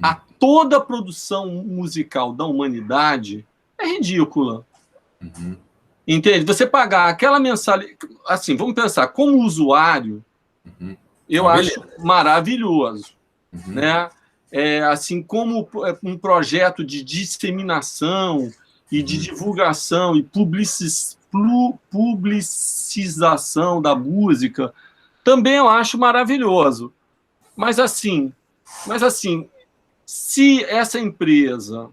a toda a produção musical da humanidade é ridícula. Entende? Você pagar aquela mensalidade... Assim, vamos pensar, como usuário, eu acho maravilhoso. Né? Assim como um projeto de disseminação e de divulgação e publicização da música, também eu acho maravilhoso. Mas assim, se essa empresa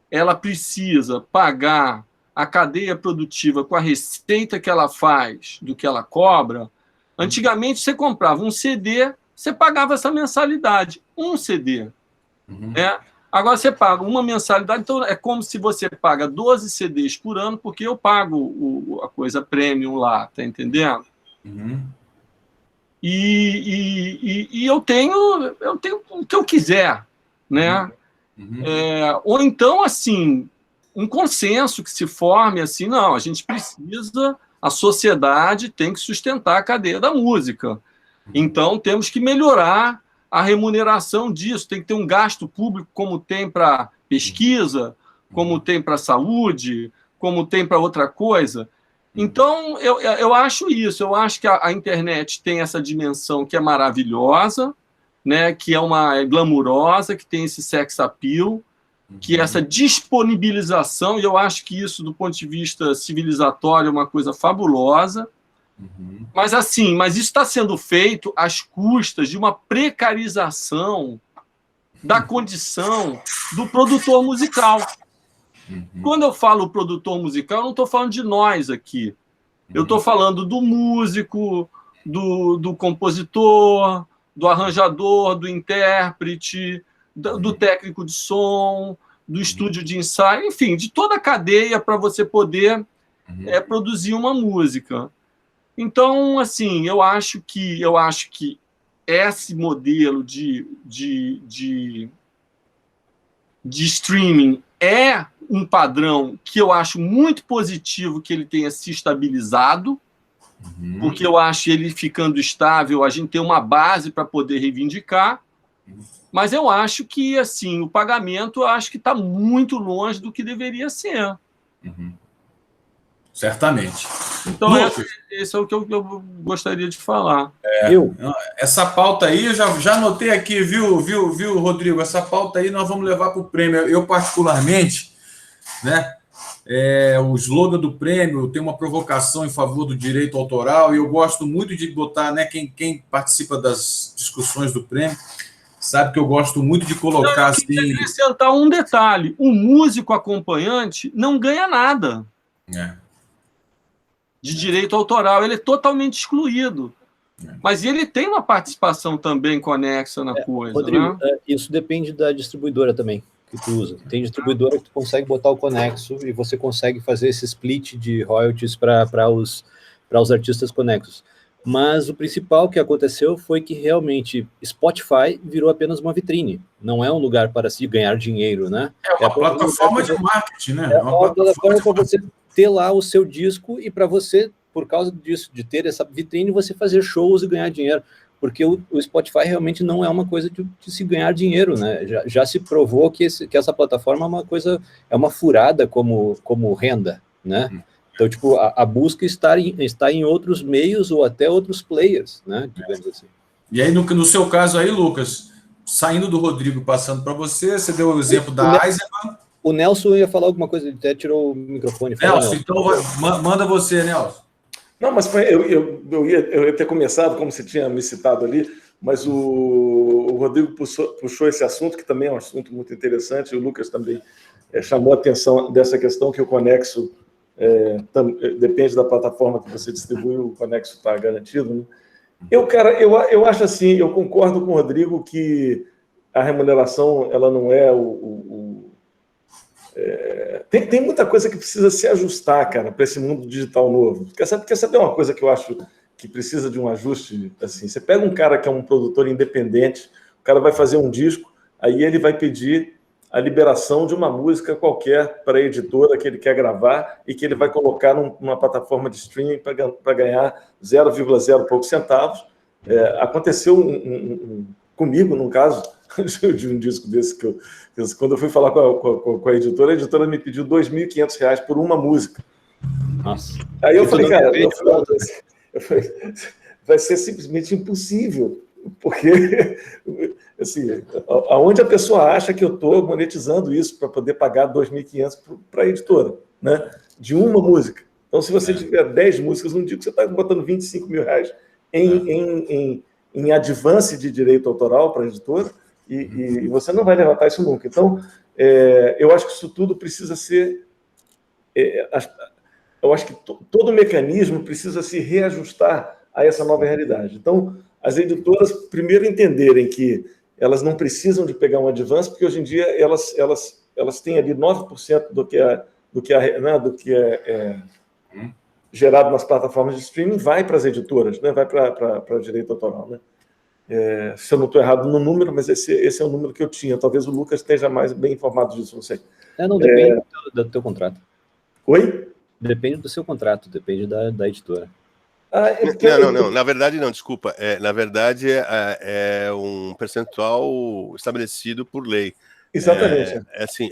ela precisa pagar a cadeia produtiva com a receita que ela faz, do que ela cobra, antigamente você comprava um CD, você pagava essa mensalidade, um CD. Né? Agora você paga uma mensalidade, então é como se você paga 12 CDs por ano, porque eu pago a coisa premium lá, tá entendendo? E eu tenho o que eu quiser, né? Ou então, assim, um consenso que se forme assim, não, a gente precisa, a sociedade tem que sustentar a cadeia da música. Então, temos que melhorar a remuneração disso, tem que ter um gasto público como tem para pesquisa, como tem para saúde, como tem para outra coisa. Então, eu acho isso, eu acho que a internet tem essa dimensão que é maravilhosa, né, que é glamurosa, que tem esse sex appeal, que essa disponibilização, e eu acho que isso, do ponto de vista civilizatório, é uma coisa fabulosa. Mas isso está sendo feito às custas de uma precarização da condição do produtor musical. Quando eu falo produtor musical, eu não estou falando de nós aqui. Eu estou falando do músico, do compositor, do arranjador, do intérprete, do técnico de som, do estúdio de ensaio, enfim, de toda a cadeia para você poder produzir uma música. Então, assim, eu acho que esse modelo de streaming é um padrão que eu acho muito positivo que ele tenha se estabilizado, porque eu acho ele ficando estável, a gente tem uma base para poder reivindicar, mas eu acho que, assim, o pagamento eu acho que está muito longe do que deveria ser.
Certamente.
Então, esse é o que eu gostaria de falar.
Essa pauta aí, eu já anotei aqui, viu, Rodrigo? Essa pauta aí nós vamos levar para o prêmio. Eu, particularmente, né, o slogan do prêmio tem uma provocação em favor do direito autoral, e eu gosto muito de botar, né, quem participa das discussões do prêmio sabe que eu gosto muito de colocar assim... Eu queria
acrescentar um detalhe. O músico acompanhante não ganha nada. De direito autoral, ele é totalmente excluído. Mas ele tem uma participação também conexa na coisa.
Rodrigo,
né?
Isso depende da distribuidora também, que tu usa. Tem distribuidora que tu consegue botar o conexo e você consegue fazer esse split de royalties para os artistas conexos. Mas o principal que aconteceu foi que realmente Spotify virou apenas uma vitrine. Não é um lugar para se ganhar dinheiro, né?
É uma plataforma de marketing, né?
É uma plataforma para você ter lá o seu disco e para você, por causa disso, de ter essa vitrine, você fazer shows e ganhar dinheiro. Porque o Spotify realmente não é uma coisa de se ganhar dinheiro, né? Já se provou que essa plataforma é uma coisa, é uma furada como renda, né? Então, tipo, a busca está em outros meios ou até outros players, né? Digamos assim.
E aí, no seu caso aí, Lucas, saindo do Rodrigo, passando para você deu o exemplo da Eisenman.
O Nelson ia falar alguma coisa, ele até tirou o microfone.
Nelson, então manda você, Nelson.
Não, mas eu ia ter começado, como você tinha me citado ali, mas o Rodrigo puxou esse assunto, que também é um assunto muito interessante, e o Lucas também chamou a atenção dessa questão que o Conexo depende da plataforma que você distribui, o Conexo está garantido, né? Eu acho assim, eu concordo com o Rodrigo que a remuneração ela não é tem muita coisa que precisa se ajustar, cara, para esse mundo digital novo. Quer saber uma coisa que eu acho que precisa de um ajuste? Assim, você pega um cara que é um produtor independente, o cara vai fazer um disco, aí ele vai pedir a liberação de uma música qualquer para a editora que ele quer gravar e que ele vai colocar numa plataforma de streaming para ganhar 0,0 poucos centavos. Aconteceu comigo, num caso, de um disco desse, quando eu fui falar com a editora me pediu R$2.500 por uma música.
Nossa.
Aí eu falei, cara, vai ser simplesmente impossível, porque assim, aonde a pessoa acha que eu estou monetizando isso para poder pagar R$2.500 para a editora, né? De uma música. Então, se você tiver 10 músicas num disco, você está botando R$25 mil em advance de direito autoral para a editora, e você não vai levantar isso nunca. Então, eu acho que isso tudo precisa ser... eu acho que todo o mecanismo precisa se reajustar a essa nova realidade. Então, as editoras, primeiro, entenderem que elas não precisam de pegar um advance, porque hoje em dia elas têm ali 9% do que é gerado nas plataformas de streaming, vai para as editoras, né? Vai para o direito autoral. Né? Se eu não estou errado no número, mas esse é o número que eu tinha. Talvez o Lucas esteja mais bem informado disso, não sei.
Não, depende do teu contrato.
Oi?
Depende do seu contrato, depende da editora.
Não, na verdade não, desculpa. Na verdade é um percentual estabelecido por lei.
Exatamente.
Assim,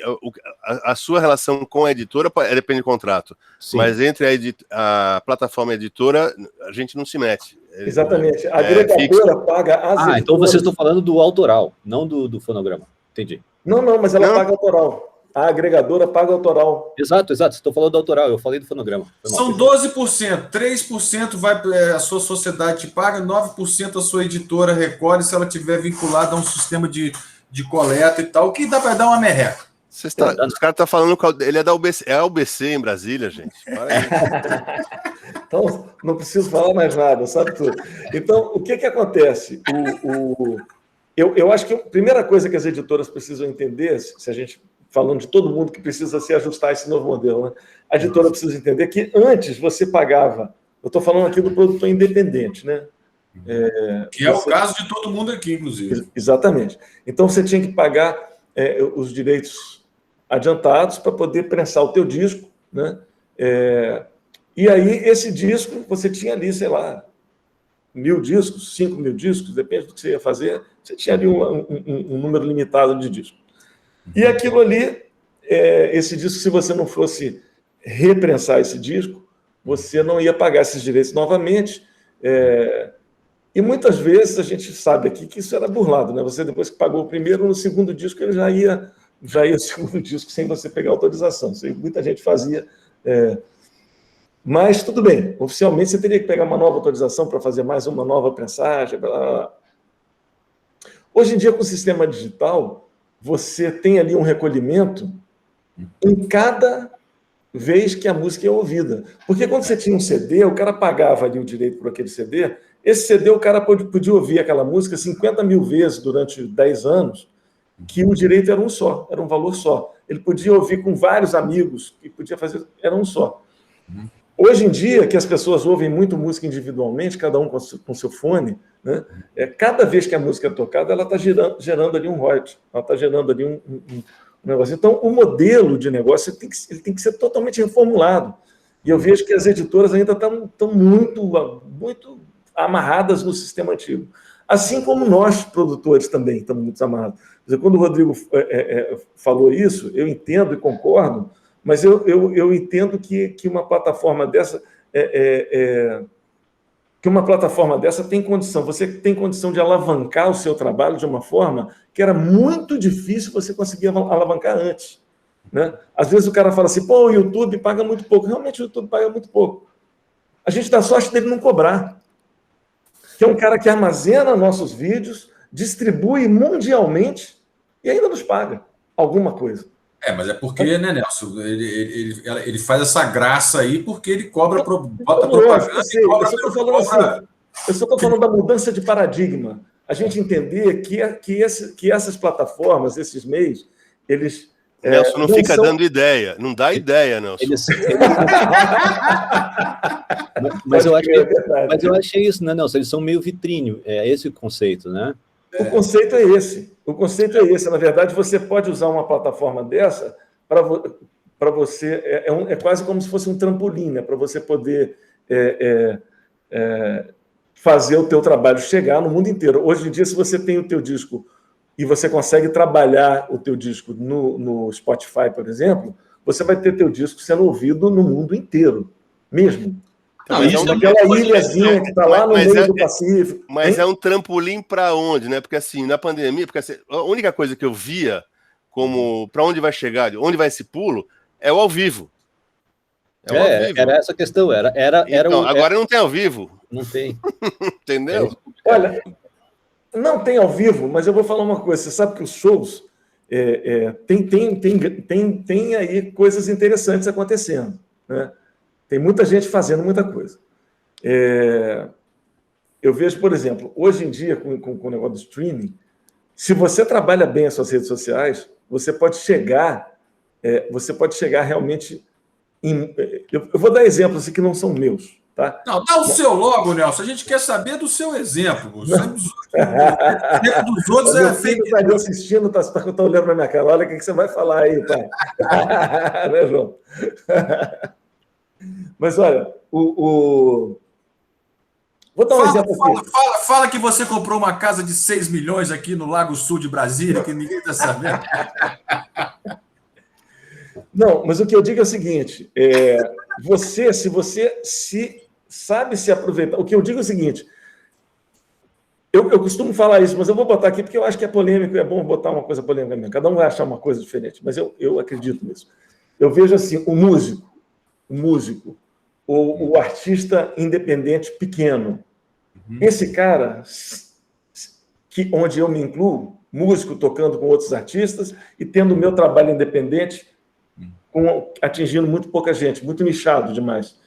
a sua relação com a editora depende do contrato. Sim. Mas entre a plataforma e a editora, a gente não se mete.
Exatamente. A agregadora paga as editoras...
então vocês estão falando do autoral, não do fonograma. Entendi.
Não, mas ela paga autoral. A agregadora paga autoral.
Exato. Estou falando do autoral, eu falei do fonograma.
São 12%. 3% vai a sua sociedade te paga, 9% a sua editora recolhe se ela tiver vinculada a um sistema de coleta e tal, que dá para dar uma merreca.
Os caras estão falando que ele é da UBC, é a UBC em Brasília, gente.
Então, não preciso falar mais nada, sabe tudo. Então, o que acontece? Eu acho que a primeira coisa que as editoras precisam entender, se a gente falando de todo mundo que precisa se ajustar a esse novo modelo, né? A editora precisa entender que antes você pagava, eu estou falando aqui do produtor independente, né?
Que é o caso de todo mundo aqui, inclusive.
Exatamente. Então, você tinha que pagar os direitos adiantados para poder prensar o teu disco, né? E aí, esse disco, você tinha ali, sei lá, 1.000 discos, 5.000 discos, depende do que você ia fazer, você tinha ali um número limitado de discos. E aquilo ali, esse disco, se você não fosse reprensar esse disco, você não ia pagar esses direitos novamente. E muitas vezes a gente sabe aqui que isso era burlado, né? Você, depois que pagou o primeiro, no segundo disco, ele já ia o segundo disco sem você pegar autorização. Isso aí muita gente fazia. Mas tudo bem, oficialmente você teria que pegar uma nova autorização para fazer mais uma nova prensagem. Blá, blá, blá. Hoje em dia, com o sistema digital, você tem ali um recolhimento em cada vez que a música é ouvida. Porque quando você tinha um CD, o cara pagava ali o direito por aquele CD, esse CD o cara podia ouvir aquela música 50 mil vezes durante 10 anos, que o direito era um só, era um valor só. Ele podia ouvir com vários amigos, e podia fazer, era um só. Hoje em dia, que as pessoas ouvem muito música individualmente, cada um com seu fone, né? Cada vez que a música é tocada, ela está gerando ali um royalty, ela está gerando ali um negócio. Então, o modelo de negócio ele tem que ser totalmente reformulado. E eu vejo que as editoras ainda estão muito amarradas no sistema antigo. Assim como nós, produtores, também estamos muito amarrados. Quando o Rodrigo falou isso, eu entendo e concordo, mas eu entendo que uma plataforma dessa tem condição, você tem condição de alavancar o seu trabalho de uma forma que era muito difícil você conseguir alavancar antes. Né? Às vezes o cara fala assim, pô, o YouTube paga muito pouco. Realmente o YouTube paga muito pouco. A gente dá sorte dele não cobrar. que é um cara que armazena nossos vídeos, distribui mundialmente e ainda nos paga alguma coisa.
Mas é porque, né, Nelson, ele faz essa graça aí porque ele cobra, bota propaganda e cobra.
Eu só estou falando da mudança de paradigma. A gente entender que essas plataformas, esses meios, eles...
Nelson não fica dando ideia. Não dá ideia, Nelson.
Mas eu achei isso, né, Nelson? Eles são meio vitrine. É esse o conceito, né?
O conceito é esse. O conceito é esse. Na verdade, você pode usar uma plataforma dessa para você... É quase como se fosse um trampolim, né? Para você poder fazer o teu trabalho chegar no mundo inteiro. Hoje em dia, se você tem o teu disco e você consegue trabalhar o teu disco no Spotify, por exemplo, você vai ter teu disco sendo ouvido no mundo inteiro, mesmo. Aquela ilhazinha que está lá no meio do Pacífico.
Mas é um trampolim para onde, né? Porque assim, na pandemia, a única coisa que eu via como para onde vai chegar, onde vai esse pulo, é o ao vivo.
Era essa a questão.
Agora não tem ao vivo.
Não tem.
Entendeu?
Olha, não tem ao vivo, mas eu vou falar uma coisa. Você sabe que os shows tem aí coisas interessantes acontecendo, né? Tem muita gente fazendo muita coisa. Eu vejo, por exemplo, hoje em dia, com o negócio do streaming, se você trabalha bem as suas redes sociais, você pode chegar realmente... Eu vou dar exemplos aqui que não são meus. Tá?
Não, dá o seu logo, Nelson. A gente quer saber do seu exemplo. O exemplo dos outros é feito.
Você está assistindo, está olhando para minha cara. Olha o que você vai falar aí, pai. Né, João? Mas olha, vou dar um exemplo aqui.
Fala que você comprou uma casa de 6 milhões aqui no Lago Sul de Brasília, que ninguém está sabendo.
Não, mas o que eu digo é o seguinte: se você sabe se aproveitar. O que eu digo é o seguinte: eu costumo falar isso, mas eu vou botar aqui porque eu acho que é polêmico e é bom botar uma coisa polêmica mesmo. Cada um vai achar uma coisa diferente, mas eu acredito nisso. Eu vejo assim: o músico, ou o artista independente pequeno. Esse cara, onde eu me incluo, músico tocando com outros artistas e tendo o meu trabalho independente, atingindo muito pouca gente, muito nichado demais.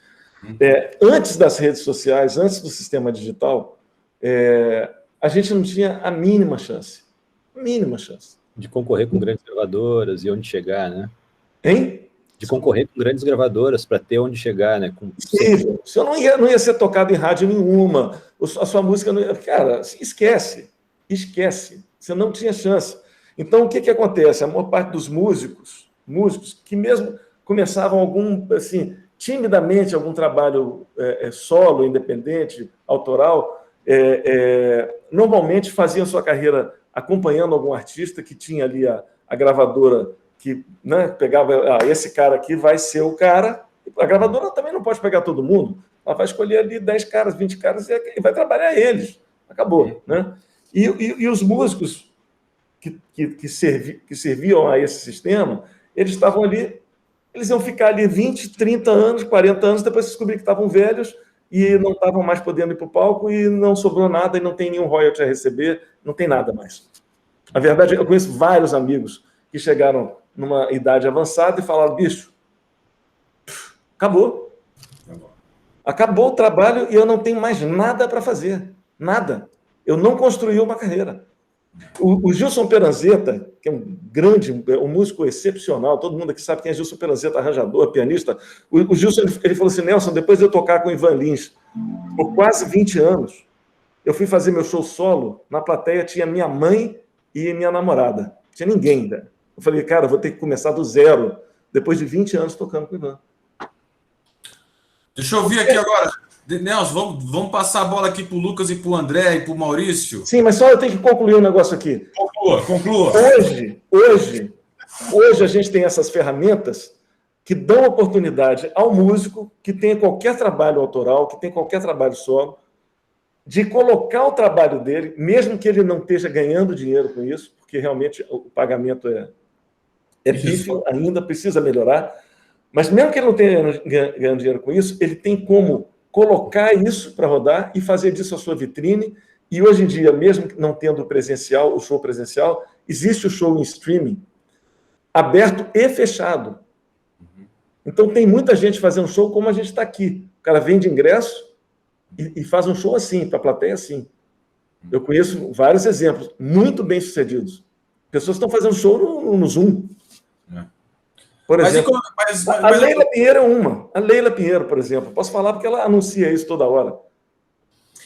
Antes das redes sociais, antes do sistema digital, a gente não tinha a mínima chance. Mínima chance.
De concorrer com grandes gravadoras e onde chegar, né?
Hein?
De concorrer com grandes gravadoras para ter onde chegar, né?
Você não ia ser tocado em rádio nenhuma. A sua música não ia... Cara, esquece. Você não tinha chance. Então, o que acontece? A maior parte dos músicos que mesmo começavam timidamente algum trabalho solo, independente, autoral, normalmente faziam sua carreira acompanhando algum artista que tinha ali a gravadora que, né, pegava, esse cara aqui vai ser o cara. A gravadora também não pode pegar todo mundo, ela vai escolher ali 10 caras, 20 caras e vai trabalhar eles. Acabou, né? E os músicos que serviam a esse sistema, eles estavam ali, eles iam ficar ali 20, 30 anos, 40 anos, depois descobrir que estavam velhos e não estavam mais podendo ir para o palco e não sobrou nada e não tem nenhum royalty a receber, não tem nada mais. A verdade, eu conheço vários amigos que chegaram numa idade avançada e falaram: bicho, acabou. Acabou o trabalho e eu não tenho mais nada para fazer. Nada. Eu não construí uma carreira. O Gilson Peranzeta, que é um músico excepcional, todo mundo aqui sabe quem é Gilson Peranzeta, arranjador, pianista. O Gilson ele falou assim: Nelson, depois de eu tocar com o Ivan Lins por quase 20 anos, eu fui fazer meu show solo, na plateia tinha minha mãe e minha namorada. Não tinha ninguém ainda. Eu falei: cara, vou ter que começar do zero, depois de 20 anos tocando com o Ivan.
Deixa eu ouvir aqui agora. Nelson, vamos passar a bola aqui para o Lucas e para o André e para o Maurício.
Sim, mas só eu tenho que concluir um negócio aqui.
Conclua.
Hoje a gente tem essas ferramentas que dão oportunidade ao músico que tem qualquer trabalho autoral, que tem qualquer trabalho solo, de colocar o trabalho dele, mesmo que ele não esteja ganhando dinheiro com isso, porque realmente o pagamento é pífio, ainda precisa melhorar, mas mesmo que ele não esteja ganhando dinheiro com isso, ele tem como colocar isso para rodar e fazer disso a sua vitrine. E hoje em dia, mesmo não tendo presencial, o show presencial, existe o show em streaming, aberto e fechado. Então tem muita gente fazendo show como a gente está aqui. O cara vende ingresso e faz um show assim, para a plateia assim. Eu conheço vários exemplos, muito bem sucedidos. Pessoas estão fazendo show no Zoom. Por exemplo, a Leila Pinheiro é uma. A Leila Pinheiro, por exemplo. Posso falar porque ela anuncia isso toda hora.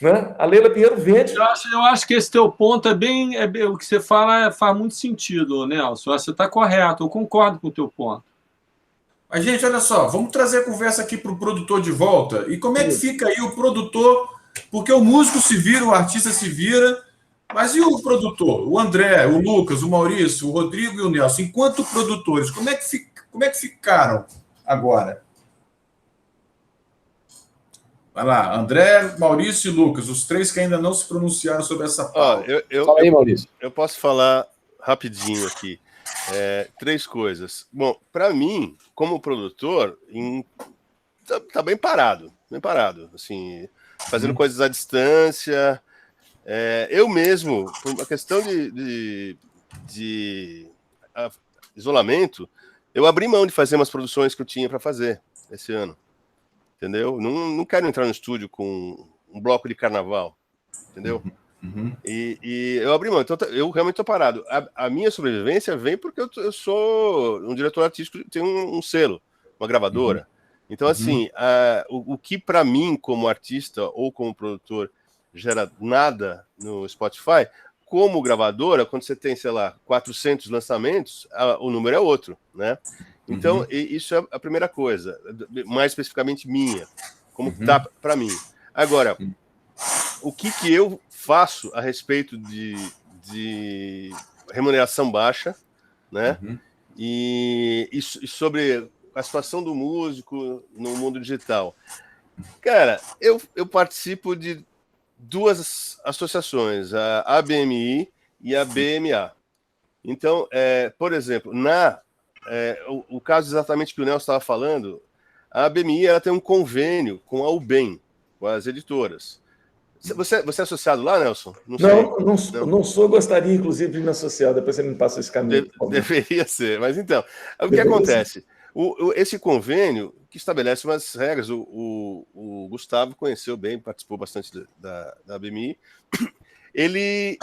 Né? A Leila Pinheiro vende.
Eu acho que esse teu ponto o que você fala faz muito sentido, Nelson. Você está correto, eu concordo com o teu ponto.
Mas, gente, olha só, vamos trazer a conversa aqui para o produtor de volta. E como é que fica aí o produtor? Porque o músico se vira, o artista se vira, mas e o produtor? O André, o Lucas, o Maurício, o Rodrigo e o Nelson, enquanto produtores, como é que ficaram agora? Vai lá, André, Maurício e Lucas, os três que ainda não se pronunciaram sobre essa pauta.
Fala aí, Maurício.
Eu posso falar rapidinho aqui. Três coisas. Bom, para mim, como produtor, tá bem parado, assim, fazendo coisas à distância. Eu mesmo, por uma questão de isolamento, eu abri mão de fazer umas produções que eu tinha para fazer esse ano, entendeu? Não quero entrar no estúdio com um bloco de carnaval, entendeu? E eu abri mão, então eu realmente estou parado. A minha sobrevivência vem porque eu sou um diretor artístico, tenho um selo, uma gravadora. Então, assim, o que para mim, como artista ou como produtor, gera nada no Spotify, como gravadora, quando você tem, sei lá, 400 lançamentos, o número é outro, né? Então, isso é a primeira coisa, mais especificamente minha, como tá para mim. Agora, o que eu faço a respeito de remuneração baixa, né? E sobre a situação do músico no mundo digital. Cara, eu participo de duas associações, a ABMI e a BMA. Então, por exemplo, o caso exatamente que o Nelson estava falando, a ABMI ela tem um convênio com a UBEM, com as editoras. Você é associado lá, Nelson?
Não sou, gostaria, inclusive, de me associar. Depois você me passa esse caminho.
Deveria ser, mas então, o que acontece? Esse convênio que estabelece umas regras, o Gustavo conheceu bem, participou bastante da BMI, ele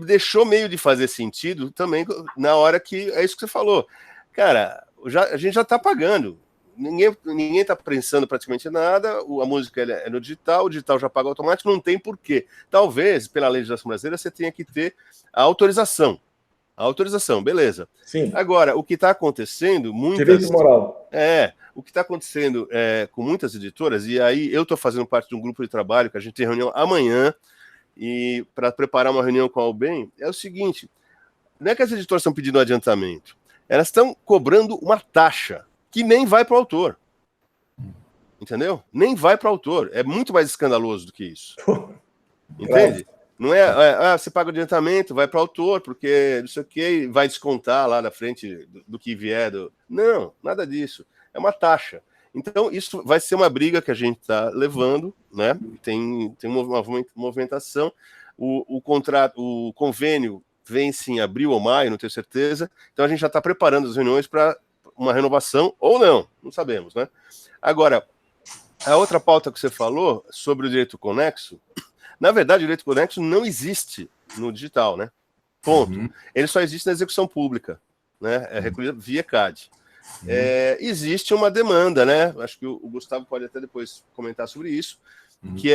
deixou meio de fazer sentido também na hora que é isso que você falou. Cara, a gente já está pagando. Ninguém está prensando praticamente nada, a música é no digital, o digital já paga automático, não tem porquê. Talvez, pela legislação brasileira, você tenha que ter a autorização. A autorização, beleza.
Sim.
Agora, o que está acontecendo...
Direito moral.
O que está acontecendo com muitas editoras, e aí eu estou fazendo parte de um grupo de trabalho, que a gente tem reunião amanhã, e para preparar uma reunião com a UBEM, é o seguinte, não é que as editoras estão pedindo adiantamento, elas estão cobrando uma taxa, que nem vai para o autor. Entendeu? Nem vai para o autor. É muito mais escandaloso do que isso. Entende? Não você paga o adiantamento, vai para o autor, porque não sei o que, vai descontar lá na frente do que vier. Não, nada disso. É uma taxa. Então, isso vai ser uma briga que a gente está levando, né? Tem uma movimentação. O convênio vence em abril ou maio, não tenho certeza. Então, a gente já está preparando as reuniões para uma renovação ou não sabemos, né? Agora, a outra pauta que você falou sobre o direito conexo, na verdade, o direito conexo não existe no digital, né? Ponto. Ele só existe na execução pública, né? É recolhido via CAD. Existe uma demanda, né? Acho que o Gustavo pode até depois comentar sobre isso, que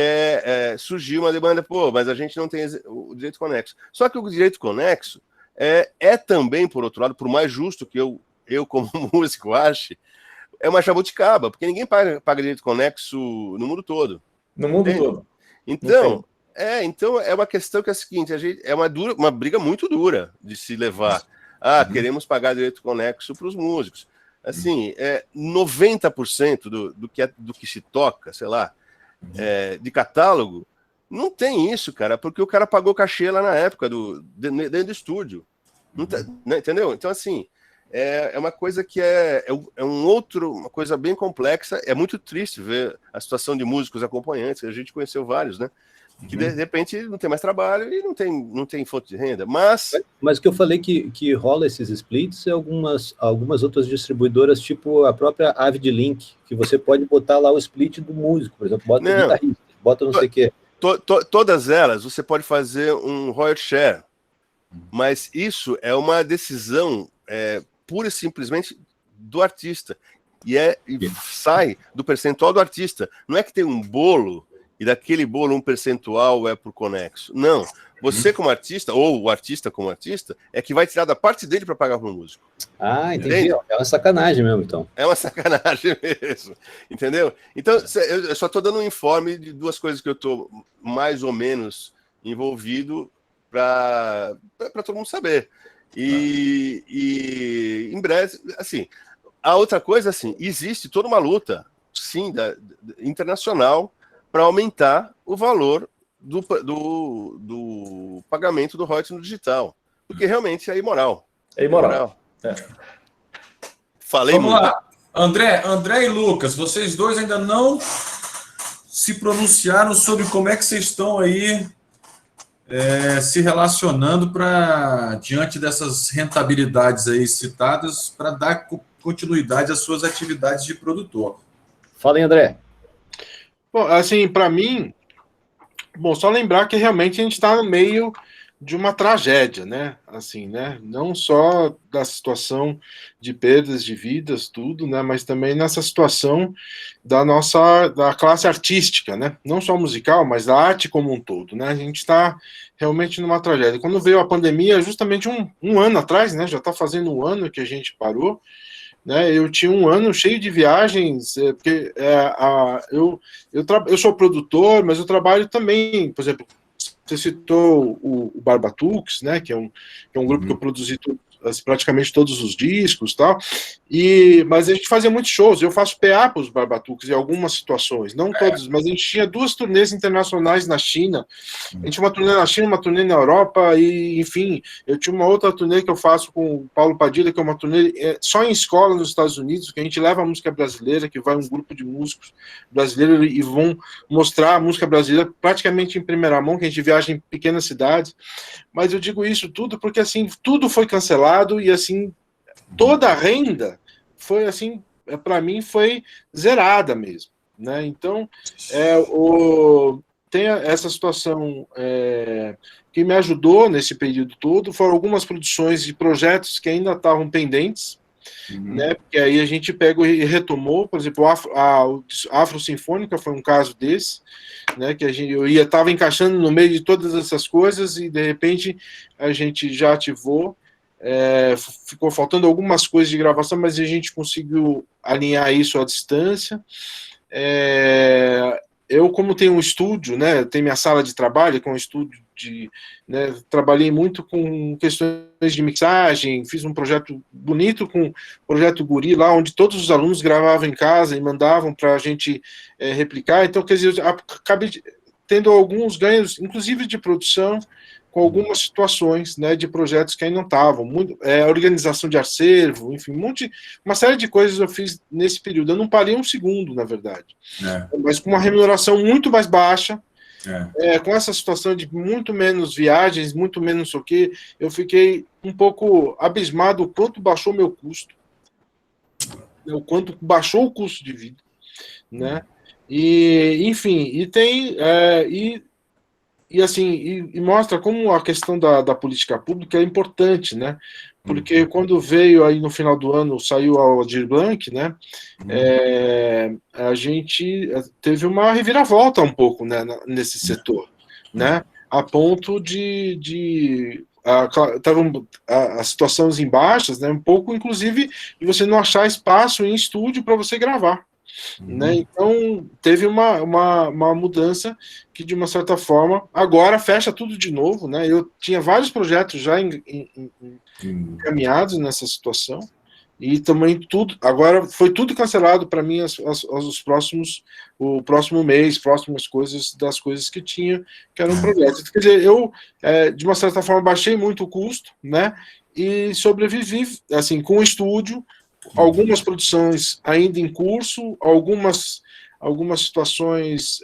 surgiu uma demanda, mas a gente não tem o direito conexo. Só que o direito conexo é também, por outro lado, por mais justo que eu como músico ache, é uma jabuticaba, porque ninguém paga direito conexo no mundo todo.
No mundo todo.
Então, então é uma questão que é a seguinte, uma briga muito dura de se levar. Queremos pagar direito conexo para os músicos. Assim, 90% do que se toca, sei lá, de catálogo, não tem isso, cara, porque o cara pagou cachê lá na época dentro do estúdio. Não tá, né, entendeu? Então, assim, é uma coisa que uma coisa bem complexa. É muito triste ver a situação de músicos acompanhantes, a gente conheceu vários, né? Que de repente não tem mais trabalho e não tem fonte de renda. Mas
o que eu falei que rola esses splits é algumas outras distribuidoras, tipo a própria Avid Link, que você pode botar lá o split do músico, por exemplo, bota guitarrista, bota não sei o quê.
Todas elas você pode fazer um royalty share, mas isso é uma decisão pura e simplesmente do artista, e sai do percentual do artista. Não é que tem um bolo e daquele bolo um percentual é por conexo. Não. Você como artista, ou o artista como artista, é que vai tirar da parte dele para pagar para o músico.
Ah, entendi. É uma sacanagem mesmo, então.
É uma sacanagem mesmo. Entendeu? Então, eu só estou dando um informe de duas coisas que eu estou mais ou menos envolvido para todo mundo saber. E em breve, assim, a outra coisa, assim, existe toda uma luta, sim, internacional, para aumentar o valor do pagamento do royalties no digital. Porque realmente é imoral.
É imoral.
Falei
Vamos
muito.
lá. André e Lucas, vocês dois ainda não se pronunciaram sobre como é que vocês estão aí se relacionando diante dessas rentabilidades aí citadas, para dar continuidade às suas atividades de produtor.
Fala aí, André.
Bom, assim, para mim, só lembrar que realmente a gente está no meio de uma tragédia, né? Assim, né? Não só da situação de perdas de vidas, tudo, né? Mas também nessa situação da classe artística, né? Não só musical, mas da arte como um todo, né? A gente está realmente numa tragédia. Quando veio a pandemia, justamente um ano atrás, né? Já está fazendo um ano que a gente parou, né? Eu tinha um ano cheio de viagens, porque eu sou produtor, mas eu trabalho também, por exemplo, você citou o Barbatux, né, que é um grupo que eu produzi praticamente todos os discos, tal, mas a gente fazia muitos shows. Eu faço PA para os Barbatux em algumas situações, não todos, mas a gente tinha 2 turnês internacionais na China. A gente tinha uma turnê na China, uma turnê na Europa, e enfim, eu tinha uma outra turnê que eu faço com o Paulo Padilha, que é uma turnê só em escola nos Estados Unidos, que a gente leva a música brasileira, que vai um grupo de músicos brasileiros e vão mostrar a música brasileira praticamente em primeira mão, que a gente viaja em pequenas cidades. Mas eu digo isso tudo porque, assim, tudo foi cancelado e, assim, toda a renda foi, assim, para mim, foi zerada mesmo, né? Então, tem essa situação que me ajudou nesse período todo, foram algumas produções de projetos que ainda estavam pendentes, né? Porque aí a gente pega e retomou, por exemplo, a Afro Sinfônica foi um caso desse, né? Que eu estava encaixando no meio de todas essas coisas e de repente a gente já ativou, ficou faltando algumas coisas de gravação, mas a gente conseguiu alinhar isso à distância. Eu, como tenho um estúdio, né, tenho minha sala de trabalho, com um estúdio né, trabalhei muito com questões de mixagem, fiz um projeto bonito com o projeto Guri lá, onde todos os alunos gravavam em casa e mandavam para a gente replicar. Então, quer dizer, eu acabei tendo alguns ganhos, inclusive de produção, com algumas situações, né, de projetos que ainda não estavam, organização de acervo, enfim, uma série de coisas eu fiz nesse período. Eu não parei um segundo, na verdade, mas com uma remuneração muito mais baixa, com essa situação de muito menos viagens, muito menos o que, eu fiquei um pouco abismado o quanto baixou meu custo, o quanto baixou o custo de vida, né? E, enfim, e tem e mostra como a questão da política pública é importante, né? Porque quando veio aí no final do ano, saiu a Aldir Blanc, né? A gente teve uma reviravolta um pouco, né, nesse setor, né? A ponto estavam as situações em baixas, né? Um pouco, inclusive, de você não achar espaço em estúdio para você gravar. Né? Então teve uma mudança que, de uma certa forma, agora fecha tudo de novo, né? Eu tinha vários projetos já encaminhados nessa situação e também agora foi tudo cancelado para mim, o próximo mês, próximas coisas das coisas que tinha, que eram projetos. Quer dizer, eu de uma certa forma baixei muito o custo, né? e sobrevivi, assim, com o estúdio, algumas produções ainda em curso, algumas situações,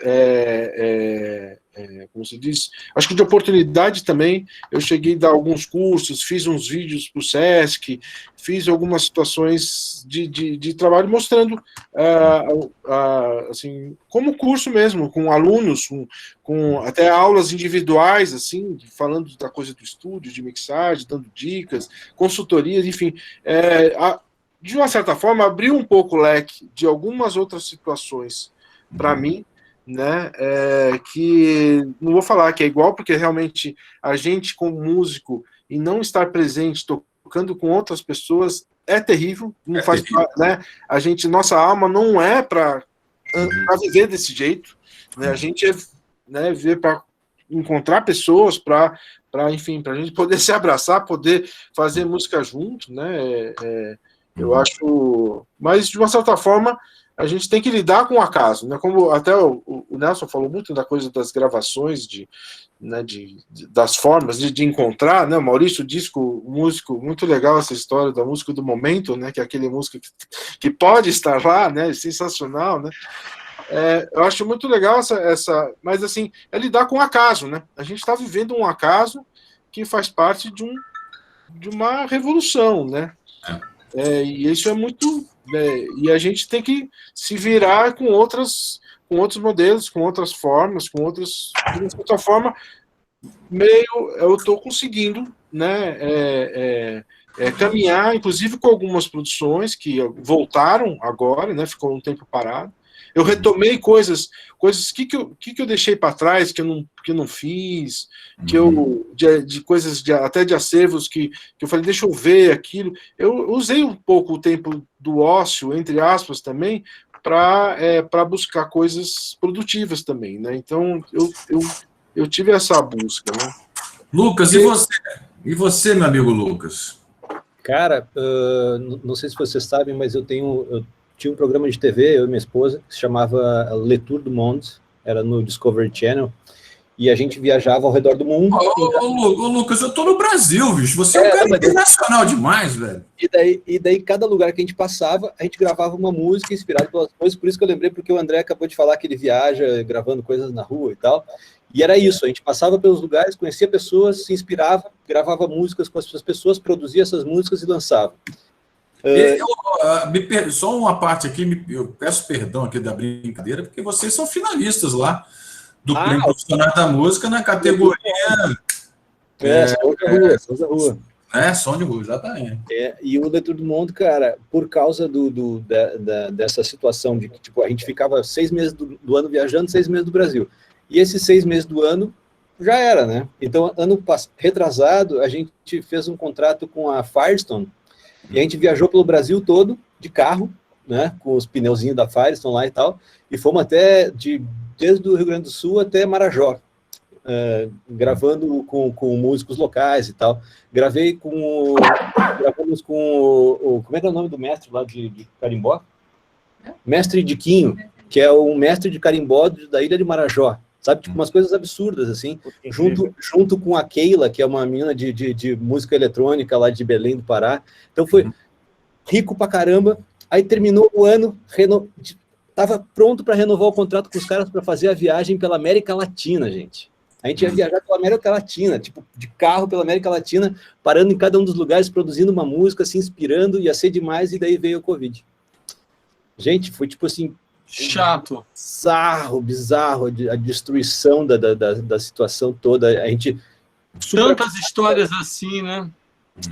como se diz, acho que de oportunidade também. Eu cheguei a dar alguns cursos, fiz uns vídeos para o Sesc, fiz algumas situações de trabalho mostrando, assim, como curso mesmo, com alunos, com até aulas individuais, assim, falando da coisa do estúdio, de mixagem, dando dicas, consultorias, enfim. De uma certa forma, abriu um pouco o leque de algumas outras situações para mim, né? Que não vou falar que é igual, porque realmente a gente, como músico, e não estar presente, tocando com outras pessoas, é terrível, não faz parte, né? Nossa alma não é para viver desse jeito, né? A gente viver para encontrar pessoas, para enfim, para a gente poder se abraçar, poder fazer música junto, né? Eu acho, mas de uma certa forma a gente tem que lidar com o acaso, né? Como até o Nelson falou muito da coisa das gravações, das formas de encontrar, né? O Maurício Disco, músico, muito legal essa história da música do momento, né? Que é aquele músico que pode estar lá, né? Sensacional, né? Eu acho muito legal essa, mas assim, é lidar com o acaso, né? A gente está vivendo um acaso que faz parte de uma revolução, né? E isso é muito... e a gente tem que se virar com outros modelos, com outras formas, de uma certa forma, eu estou conseguindo, né, caminhar, inclusive com algumas produções que voltaram agora, né, ficou um tempo parado. Eu retomei coisas que eu deixei para trás, que eu não fiz, de coisas até de acervos que eu falei, deixa eu ver aquilo. Eu usei um pouco o tempo do ócio, entre aspas, também, para buscar coisas produtivas também, né? Então, eu tive essa busca, né?
Lucas, e você, meu amigo Lucas?
Cara, não sei se vocês sabem, mas eu tinha um programa de TV, eu e minha esposa, que se chamava Le Tour du Monde, era no Discovery Channel, e a gente viajava ao redor do mundo.
Ô, Lucas, eu tô no Brasil, bicho. Você é um cara internacional demais, velho.
E daí, cada lugar que a gente passava, a gente gravava uma música inspirada pelas coisas, por isso que eu lembrei, porque o André acabou de falar que ele viaja gravando coisas na rua e tal, e era isso, a gente passava pelos lugares, conhecia pessoas, se inspirava, gravava músicas com as pessoas, produzia essas músicas e lançava.
Só uma parte aqui, eu peço perdão aqui da brincadeira, porque vocês são finalistas lá do Prêmio Profissional da Música na categoria...
Som da Rua.
Som de rua, exatamente.
E o Le Tour du Monde, cara, por causa dessa situação de que tipo, a gente ficava 6 meses do ano viajando, 6 meses do Brasil. E esses 6 meses do ano já era, né? Então, ano retrasado, a gente fez um contrato com a Firestone, e a gente viajou pelo Brasil todo, de carro, né, com os pneuzinhos da Firestone lá e tal, e fomos desde o Rio Grande do Sul até Marajó, gravando com músicos locais e tal. Gravamos com como é que é o nome do mestre lá de carimbó? Mestre Diquinho, que é um mestre de carimbó da ilha de Marajó. Sabe, tipo, umas coisas absurdas, assim, junto com a Keila, que é uma menina de música eletrônica lá de Belém do Pará. Então foi rico pra caramba. Aí terminou o ano, estava pronto para renovar o contrato com os caras para fazer a viagem pela América Latina, gente. A gente ia viajar pela América Latina, tipo, de carro pela América Latina, parando em cada um dos lugares, produzindo uma música, se inspirando, ia ser demais, e daí veio o Covid. Gente, foi tipo assim...
Chato.
Bizarro, a destruição da situação toda. A gente...
Tantas histórias assim, né?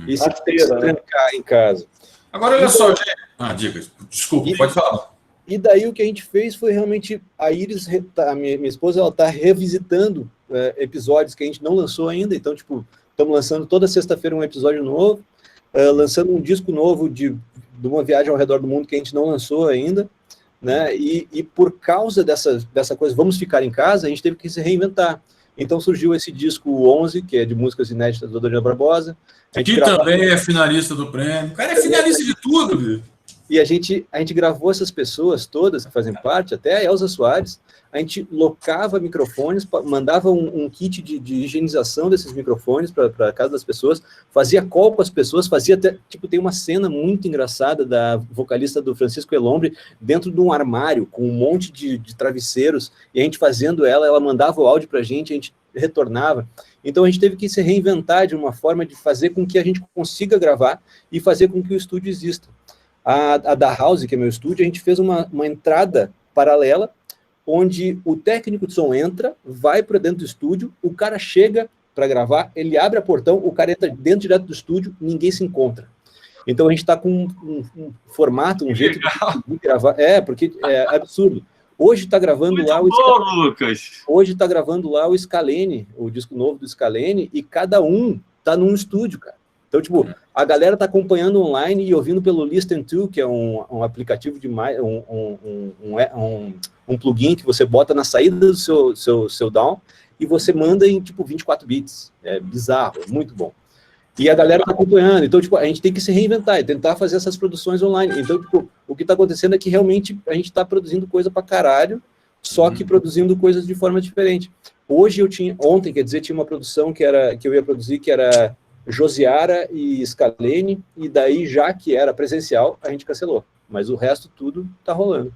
E se trancar em casa.
Agora, olha só, gente. Diga, desculpa, pode falar.
E daí o que a gente fez foi realmente... A Iris, a minha esposa, ela está revisitando episódios que a gente não lançou ainda. Então, tipo, estamos lançando toda sexta-feira um episódio novo, lançando um disco novo de uma viagem ao redor do mundo que a gente não lançou ainda. Né? E por causa dessa coisa, vamos ficar em casa, a gente teve que se reinventar. Então surgiu esse disco 11, que é de músicas inéditas do Adriano Barbosa.
Que também é finalista do prêmio. O cara é finalista de tudo, viu?
E a gente gravou essas pessoas todas que fazem parte, até a Elza Soares, a gente locava microfones, mandava um kit de higienização desses microfones para casa das pessoas, fazia call com as pessoas, fazia até, tipo, tem uma cena muito engraçada da vocalista do Francisco Elombre dentro de um armário com um monte de travesseiros, e a gente fazendo ela mandava o áudio pra gente, a gente retornava. Então a gente teve que se reinventar de uma forma de fazer com que a gente consiga gravar e fazer com que o estúdio exista. A da House, que é meu estúdio, a gente fez uma entrada paralela, onde o técnico de som entra, vai para dentro do estúdio, o cara chega para gravar, ele abre a portão, o cara entra dentro direto do estúdio, ninguém se encontra. Então a gente está com um formato, um jeito de gravar. Porque é absurdo. Hoje está gravando lá
Lucas.
Hoje está gravando lá o Scalene, o disco novo do Scalene, e cada um está num estúdio, cara. Então, tipo, a galera está acompanhando online e ouvindo pelo Listen To, que é um aplicativo de um plugin que você bota na saída do seu DAW e você manda em, tipo, 24 bits. É bizarro, é muito bom. E a galera está acompanhando. Então, tipo, a gente tem que se reinventar e tentar fazer essas produções online. Então, tipo, o que está acontecendo é que realmente a gente está produzindo coisa pra caralho, só que produzindo coisas de forma diferente. Ontem, quer dizer, tinha uma produção que eu ia produzir, que era Josiara e Scalene, e daí, já que era presencial, a gente cancelou. Mas o resto tudo tá rolando.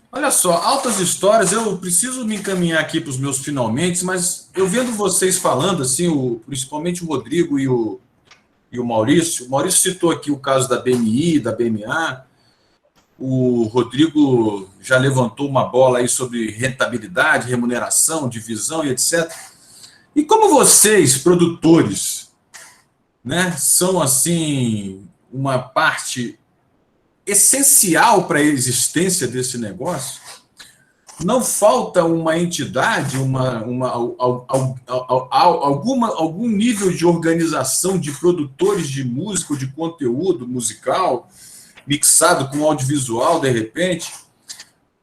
Olha só, altas histórias, eu preciso me encaminhar aqui para os meus finalmente, mas eu vendo vocês falando, assim, principalmente o Rodrigo e o Maurício. O Maurício citou aqui o caso da BMI, da BMA. O Rodrigo já levantou uma bola aí sobre rentabilidade, remuneração, divisão e etc. E como vocês, produtores, né, são, assim, uma parte essencial para a existência desse negócio, não falta uma entidade, algum nível de organização de produtores de música, de conteúdo musical, mixado com audiovisual, de repente,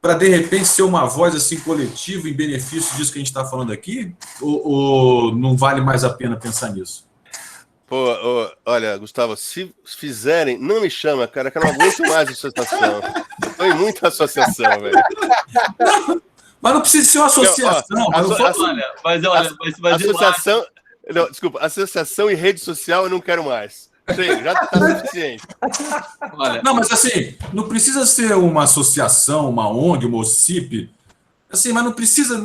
para, de repente, ser uma voz assim coletiva em benefício disso que a gente está falando aqui? Ou não vale mais a pena pensar nisso?
Pô, olha, Gustavo, se fizerem, não me chama, cara, que eu não aguento mais associação. Eu tô em muita associação, velho.
Mas não precisa ser uma associação.
Associação. Não, desculpa, associação e rede social eu não quero mais. Chega, já tá suficiente.
Não, mas assim, não precisa ser uma associação, uma ONG, uma OCIP. Assim, mas não precisa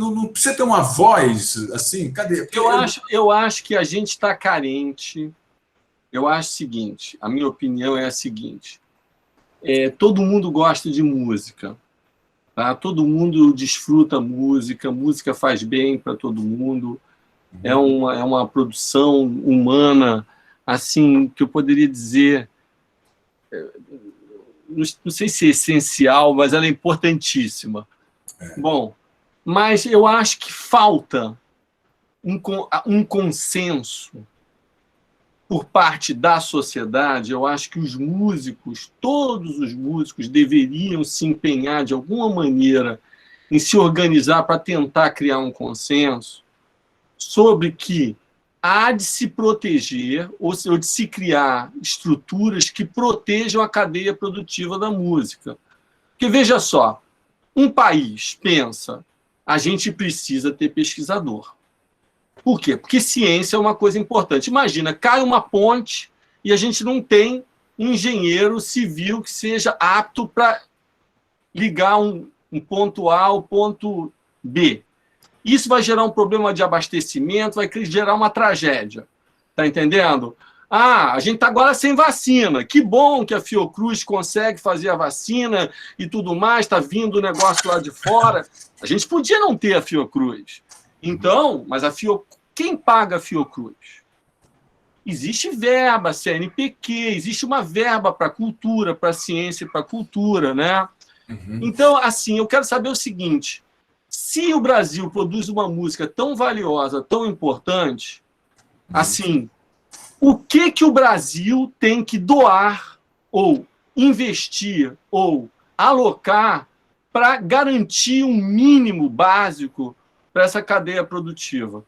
ter uma voz, assim, cadê?
Eu acho que a gente está carente. Eu acho o seguinte, a minha opinião é a seguinte, todo mundo gosta de música, tá? Todo mundo desfruta música faz bem para todo mundo, é uma produção humana, assim, que eu poderia dizer, não sei se é essencial, mas ela é importantíssima. Bom, mas eu acho que falta um consenso por parte da sociedade. Eu acho que os músicos, todos os músicos, deveriam se empenhar de alguma maneira em se organizar para tentar criar um consenso sobre que há de se proteger ou de se criar estruturas que protejam a cadeia produtiva da música. Porque, veja só, um país pensa, a gente precisa ter pesquisador. Por quê? Porque ciência é uma coisa importante. Imagina, cai uma ponte e a gente não tem um engenheiro civil que seja apto para ligar um ponto A ao ponto B. Isso vai gerar um problema de abastecimento, vai gerar uma tragédia. Está entendendo? A gente está agora sem vacina. Que bom que a Fiocruz consegue fazer a vacina e tudo mais, está vindo o negócio lá de fora. A gente podia não ter a Fiocruz. Então, mas quem paga a Fiocruz? Existe verba, CNPq, existe uma verba para cultura, para ciência e para cultura, né? Então, assim, eu quero saber o seguinte, se o Brasil produz uma música tão valiosa, tão importante, assim, o que o Brasil tem que doar ou investir ou alocar para garantir um mínimo básico para essa cadeia produtiva?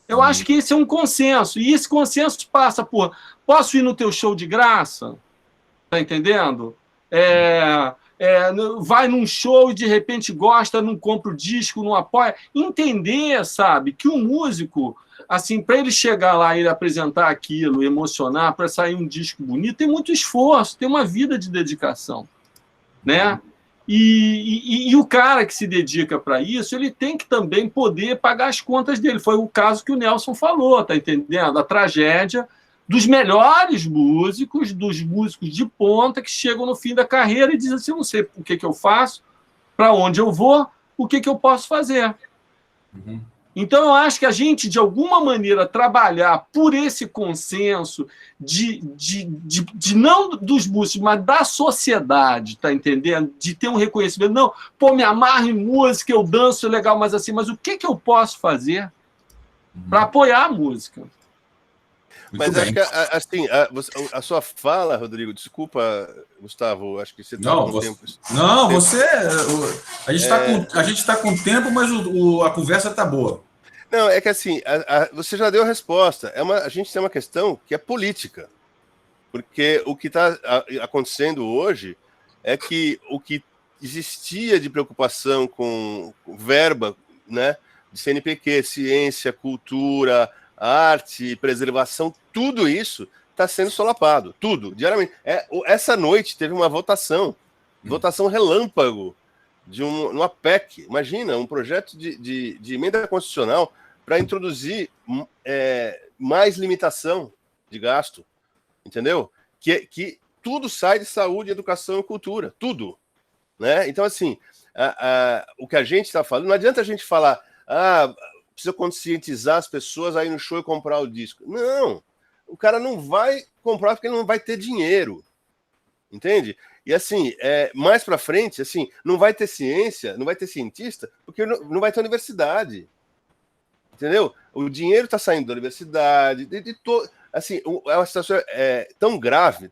Eu acho que esse é um consenso, e esse consenso passa por, posso ir no teu show de graça? Tá entendendo? vai num show e de repente gosta, não compra o disco, não apoia. Entender, sabe, que o músico, assim, para ele chegar lá e ele apresentar aquilo, emocionar, para sair um disco bonito, tem muito esforço, tem uma vida de dedicação, né? E o cara que se dedica para isso, ele tem que também poder pagar as contas dele. Foi o caso que o Nelson falou, tá entendendo? A tragédia dos melhores músicos, dos músicos de ponta que chegam no fim da carreira e dizem assim, eu não sei o que eu faço, para onde eu vou, o que eu posso fazer.
Uhum.
Então, eu acho que a gente, de alguma maneira, trabalhar por esse consenso de não dos músicos, mas da sociedade, tá entendendo? De ter um reconhecimento. Não, pô, me amarro em música, eu danço legal, mas assim, mas o que eu posso fazer para apoiar a música?
Mas acho que, assim, a sua fala, Rodrigo, desculpa, Gustavo, acho que você está com tempo.
Não, você... A gente está com tempo, mas a conversa está boa.
Não, é que assim, você já deu a resposta. A gente tem uma questão que é política. Porque o que está acontecendo hoje é que o que existia de preocupação com verba, né, de CNPq, ciência, cultura, arte, preservação, tudo isso está sendo solapado, tudo, diariamente. Essa noite teve uma votação relâmpago de uma PEC, imagina, um projeto de emenda constitucional para introduzir mais limitação de gasto, entendeu? Que tudo sai de saúde, educação e cultura, tudo, né? Então, assim, o que a gente está falando, não adianta a gente falar, precisa conscientizar as pessoas a ir no show e comprar o disco. Não, o cara não vai comprar porque ele não vai ter dinheiro, entende? E assim, mais para frente, assim, não vai ter ciência, não vai ter cientista, porque não vai ter universidade, entendeu? O dinheiro está saindo da universidade, assim, a situação é tão grave,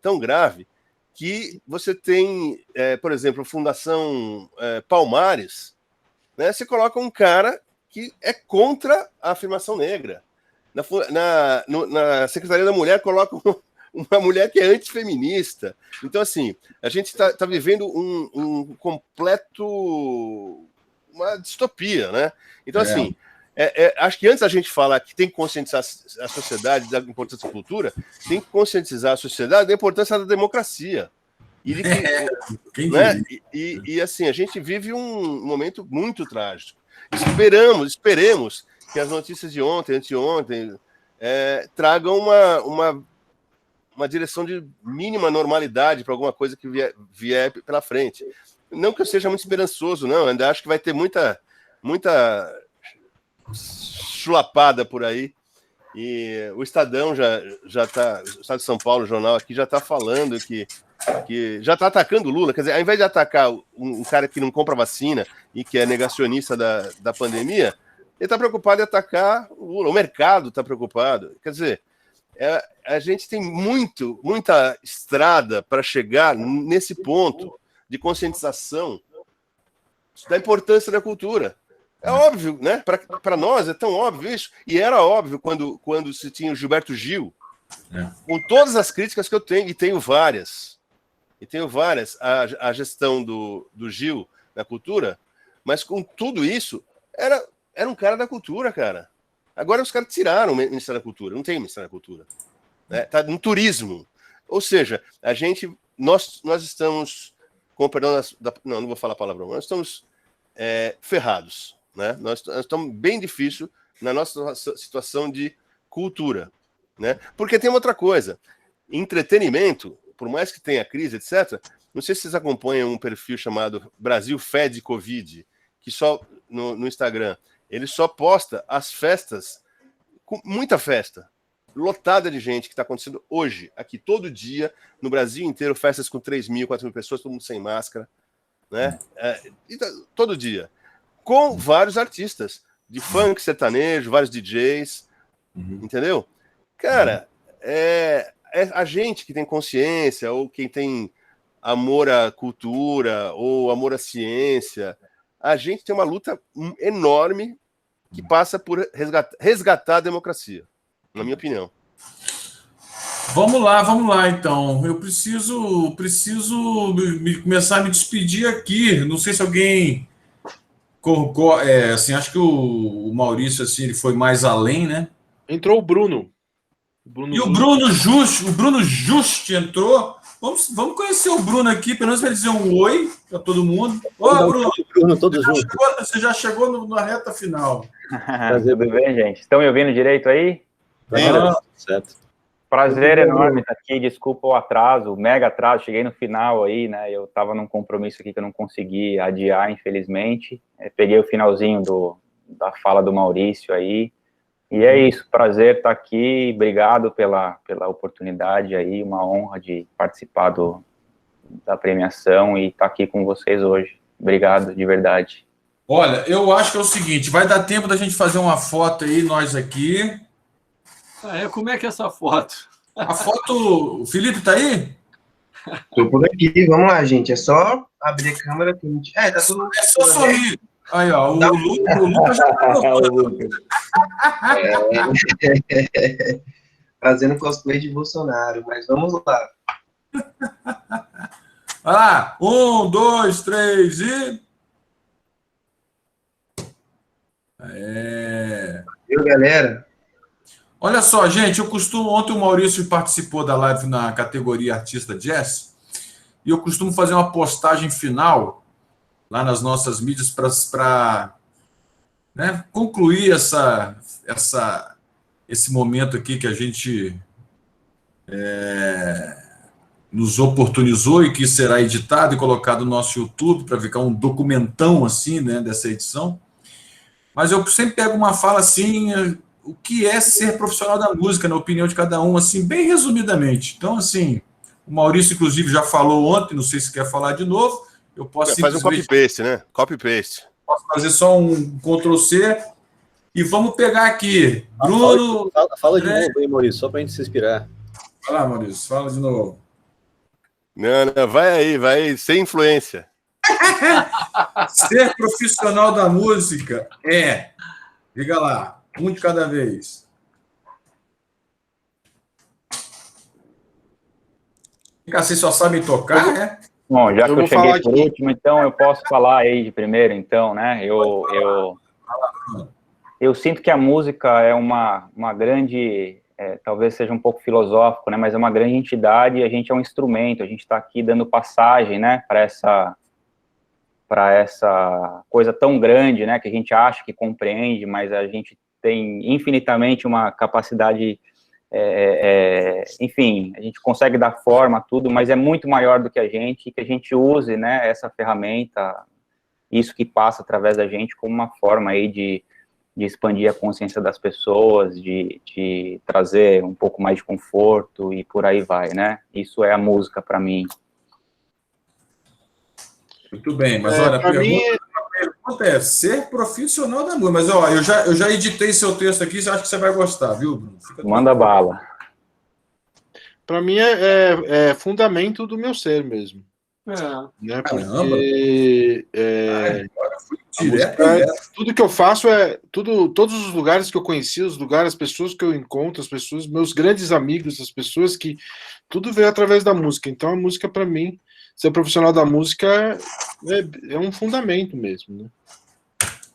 que você tem, por exemplo, a Fundação Palmares, né? Você coloca um cara que é contra a afirmação negra. Na Secretaria da Mulher coloca uma mulher que é antifeminista. Então, assim, a gente está vivendo um completo... uma distopia, né? Então, assim, acho que antes a gente falar que tem que conscientizar a sociedade da importância da cultura, tem que conscientizar a sociedade da importância da democracia. E assim, a gente vive um momento muito trágico. Esperemos que as notícias de ontem, anteontem, tragam uma direção de mínima normalidade para alguma coisa que vier pela frente. Não que eu seja muito esperançoso, não. Ainda acho que vai ter muita chulapada por aí. E o Estadão já está, o Estado de São Paulo, o jornal aqui, já está falando que já está atacando o Lula. Quer dizer, ao invés de atacar um cara que não compra vacina e que é negacionista da pandemia, ele está preocupado em atacar o Lula. O mercado está preocupado. Quer dizer, a gente tem muita estrada para chegar nesse ponto de conscientização da importância da cultura. É óbvio, né? Para nós é tão óbvio isso. E era óbvio quando se tinha o Gilberto Gil, com todas as críticas que eu tenho, e tenho várias. A gestão do Gil na cultura, mas com tudo isso, era um cara da cultura, cara. Agora os caras tiraram o Ministério da Cultura, não tem Ministério da Cultura. Né? Tá no turismo. Ou seja, nós estamos, com perdão não vou falar palavrão, nós estamos ferrados. Né? Nós estamos bem difícil na nossa situação de cultura. Né? Porque tem uma outra coisa, entretenimento, por mais que tenha crise, etc., não sei se vocês acompanham um perfil chamado Brasil Fed Covid, que só no Instagram, ele só posta as festas, com muita festa, lotada de gente que está acontecendo hoje, aqui todo dia, no Brasil inteiro, festas com 3.000, 4.000 pessoas, todo mundo sem máscara, né? Todo dia. Com vários artistas, de funk, sertanejo, vários DJs, entendeu? Cara, a gente que tem consciência, ou quem tem amor à cultura, ou amor à ciência, a gente tem uma luta enorme que passa por resgatar a democracia, na minha opinião.
Vamos lá, então. Eu preciso começar a me despedir aqui. Não sei se alguém assim, acho que o Maurício assim, ele foi mais além, né?
Entrou o Bruno.
E o Bruno Just entrou. Vamos conhecer o Bruno aqui, pelo menos para dizer um oi para todo mundo. Ô, Bruno,
todos juntos.
Você já chegou na reta final.
Tudo bem, gente? Estão me ouvindo direito aí?
Certo.
Prazer enorme estar aqui. Desculpa o atraso, o mega atraso. Cheguei no final aí, né? Eu estava num compromisso aqui que eu não consegui adiar, infelizmente. Peguei o finalzinho da fala do Maurício aí. E é isso, prazer estar aqui. Obrigado pela oportunidade aí. Uma honra de participar da premiação e estar aqui com vocês hoje. Obrigado, de verdade.
Olha, eu acho que é o seguinte, vai dar tempo da gente fazer uma foto aí, nós aqui.
Como é que é essa foto?
A foto, o Felipe tá aí?
Tô por aqui, vamos lá, gente. É só abrir a câmera que a gente... tá tudo...
É só sorrir. Aí, ó, o Lucas já tá
fazendo cosplay de Bolsonaro, mas vamos lá.
Vai lá, 1, 2, 3 e...
Viu, galera?
Olha só, gente, ontem o Maurício participou da live na categoria Artista Jazz, e eu costumo fazer uma postagem final lá nas nossas mídias para né, concluir esse momento aqui que a gente nos oportunizou e que será editado e colocado no nosso YouTube para ficar um documentão assim, né, dessa edição. Mas eu sempre pego uma fala assim, o que é ser profissional da música, na opinião de cada um, assim, bem resumidamente. Então, assim, o Maurício, inclusive, já falou ontem, não sei se quer falar de novo, eu posso
faz um copy-paste, né? Copy-paste.
Posso fazer só um Ctrl-C e vamos pegar aqui. Bruno...
Fala de novo aí, Maurício, só para a gente se inspirar.
Vai lá, Maurício, fala de novo.
Não, vai aí, sem influência.
Ser profissional da música diga lá, um de cada vez. Vocês só sabem tocar, né?
Bom, já que eu cheguei por último, então eu posso falar aí de primeiro, então, né? Eu sinto que a música é uma grande, talvez seja um pouco filosófico, né? Mas é uma grande entidade e a gente é um instrumento, a gente está aqui dando passagem, né? Para essa coisa tão grande, né? Que a gente acha que compreende, mas a gente tem infinitamente uma capacidade, enfim, a gente consegue dar forma a tudo, mas é muito maior do que a gente use, né, essa ferramenta, isso que passa através da gente como uma forma aí de expandir a consciência das pessoas, de trazer um pouco mais de conforto e por aí vai, né? Isso é a música para mim.
Muito bem, mas olha, a pergunta é ser profissional da música. Mas ó, eu já editei seu texto aqui, acho que você vai gostar, viu, Bruno?
Manda bala.
Para mim é fundamento do meu ser mesmo. Né? Porque tudo que eu faço todos os lugares que eu conheci, as pessoas que eu encontro, as pessoas, meus grandes amigos, as pessoas que tudo veio através da música. Então a música para mim, ser profissional da música é um fundamento mesmo, né?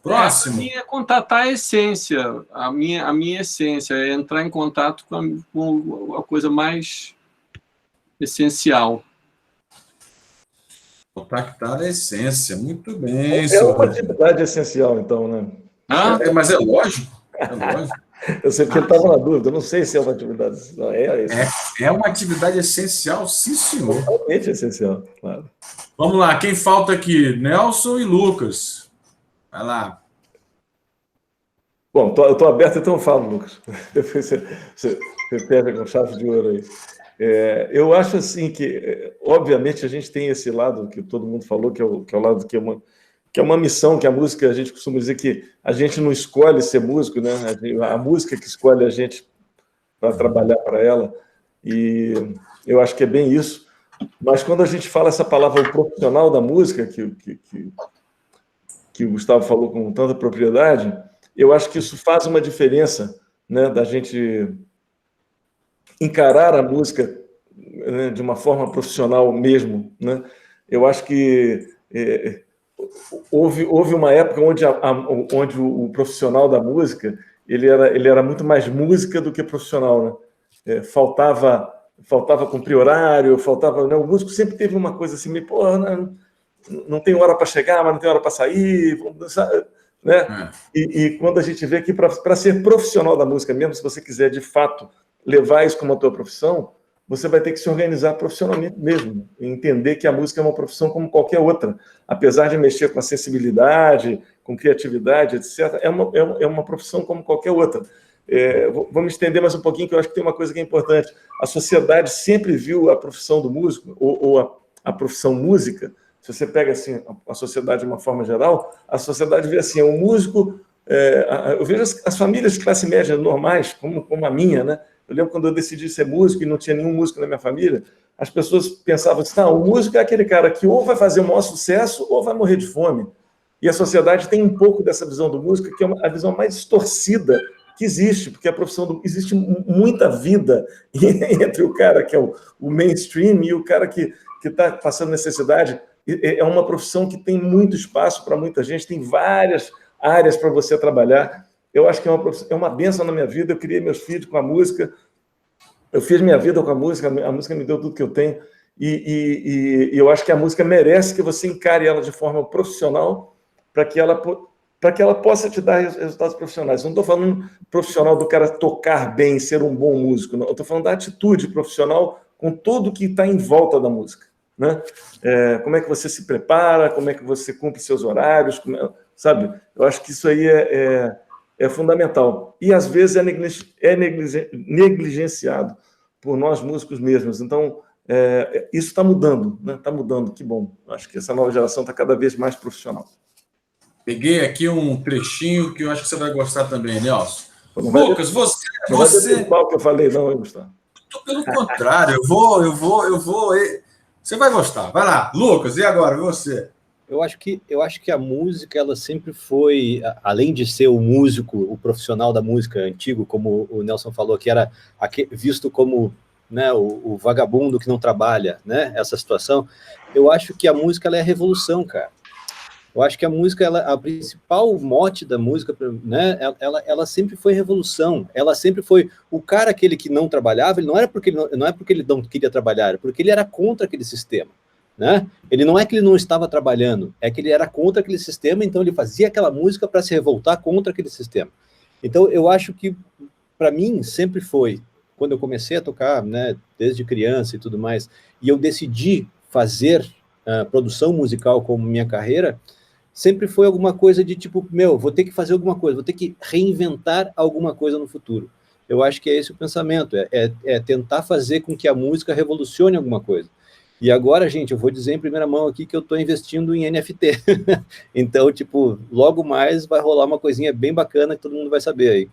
Próximo.
Para mim é contatar a essência, a minha essência, é entrar em contato com a coisa mais essencial.
Contactar a essência, muito bem.
É uma atividade essencial, então, né?
Mas é lógico. É lógico.
Eu sei porque ele estava na dúvida, eu não sei se é uma atividade essencial.
É uma atividade essencial, sim, senhor.
Totalmente essencial, claro.
Vamos lá, quem falta aqui? Nelson e Lucas. Vai lá.
Bom, eu estou aberto, então eu falo, Lucas. Depois você pega com chave de ouro aí. Eu acho assim que, obviamente, a gente tem esse lado que todo mundo falou, que é o lado que é uma missão, que a música, a gente costuma dizer que a gente não escolhe ser músico, né? A música que escolhe a gente para trabalhar para ela, e eu acho que é bem isso. Mas quando a gente fala essa palavra, o profissional da música, que o Gustavo falou com tanta propriedade, eu acho que isso faz uma diferença, né? Da gente encarar a música, né, de uma forma profissional mesmo, né? Eu acho que houve uma época onde o profissional da música ele era muito mais música do que profissional, né? Faltava cumprir horário, né? O músico sempre teve uma coisa assim, meio, pô, não tem hora para chegar, mas não tem hora para sair, né? E quando a gente vê que para ser profissional da música, mesmo se você quiser de fato levar isso como a tua profissão, você vai ter que se organizar profissionalmente mesmo, entender que a música é uma profissão como qualquer outra, apesar de mexer com a sensibilidade, com criatividade, etc., é uma profissão como qualquer outra. Vou me estender mais um pouquinho, que eu acho que tem uma coisa que é importante. A sociedade sempre viu a profissão do músico, ou a profissão música. Se você pega assim, a sociedade de uma forma geral, a sociedade vê assim, o músico... eu vejo as famílias de classe média normais, como a minha, né? Eu lembro quando eu decidi ser músico e não tinha nenhum músico na minha família, as pessoas pensavam assim, o músico é aquele cara que ou vai fazer o maior sucesso ou vai morrer de fome. E a sociedade tem um pouco dessa visão do músico, que é a visão mais distorcida que existe, porque a profissão existe muita vida entre o cara que é o mainstream e o cara que está passando necessidade. É uma profissão que tem muito espaço para muita gente, tem várias áreas para você trabalhar. Eu acho que é uma bênção na minha vida. Eu criei meus filhos com a música, eu fiz minha vida com a música me deu tudo que eu tenho, e eu acho que a música merece que você encare ela de forma profissional para que ela possa te dar resultados profissionais. Eu não estou falando profissional do cara tocar bem, ser um bom músico, não. Eu estou falando da atitude profissional com tudo que está em volta da música, né? Como é que você se prepara, como é que você cumpre seus horários, sabe? Eu acho que isso aí é fundamental. E, às vezes, é negligenciado por nós músicos mesmos. Então, isso está mudando, né? Está mudando, que bom. Acho que essa nova geração está cada vez mais profissional.
Peguei aqui um trechinho que eu acho que você vai gostar também, Nelson. Lucas, você...
Não qual que eu falei, não, hein, Gustavo?
Pelo contrário, eu vou... Você vai gostar. Vai lá. Lucas, e agora? Você?
Eu acho que a música, ela sempre foi, além de ser o músico, o profissional da música antigo, como o Nelson falou, que era visto como, né, o vagabundo que não trabalha, né, essa situação, eu acho que a música, ela é a revolução, cara. Eu acho que a música, a principal mote da música, né, ela sempre foi revolução. Ela sempre foi o cara, aquele que não trabalhava, ele não é porque ele não queria trabalhar, era porque ele era contra aquele sistema. Né? Ele não é que ele não estava trabalhando, é que ele era contra aquele sistema, então ele fazia aquela música para se revoltar contra aquele sistema. Então eu acho que, para mim, sempre foi, quando eu comecei a tocar, né, desde criança e tudo mais, e eu decidi fazer produção musical como minha carreira, sempre foi alguma coisa de tipo, vou ter que fazer alguma coisa, vou ter que reinventar alguma coisa no futuro. Eu acho que é esse o pensamento, é tentar fazer com que a música revolucione alguma coisa. E agora, gente, eu vou dizer em primeira mão aqui que eu estou investindo em NFT. Então, tipo, logo mais vai rolar uma coisinha bem bacana que todo mundo vai saber aí.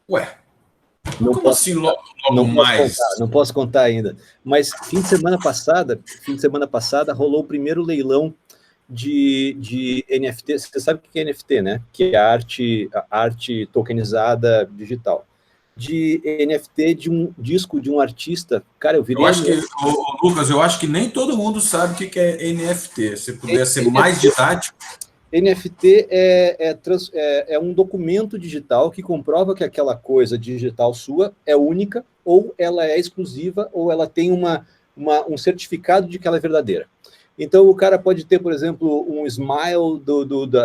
Ué, como assim logo mais?
Não posso contar ainda. Mas fim de semana passada rolou o primeiro leilão de NFT. Você sabe o que é NFT, né? Que é a arte tokenizada digital. De NFT de um disco de um artista. Cara, eu virei...
Lucas, eu acho que nem todo mundo sabe o que é NFT. Se puder ser mais didático.
NFT é um documento digital que comprova que aquela coisa digital sua é única, ou ela é exclusiva, ou ela tem um certificado de que ela é verdadeira. Então, o cara pode ter, por exemplo, um smile,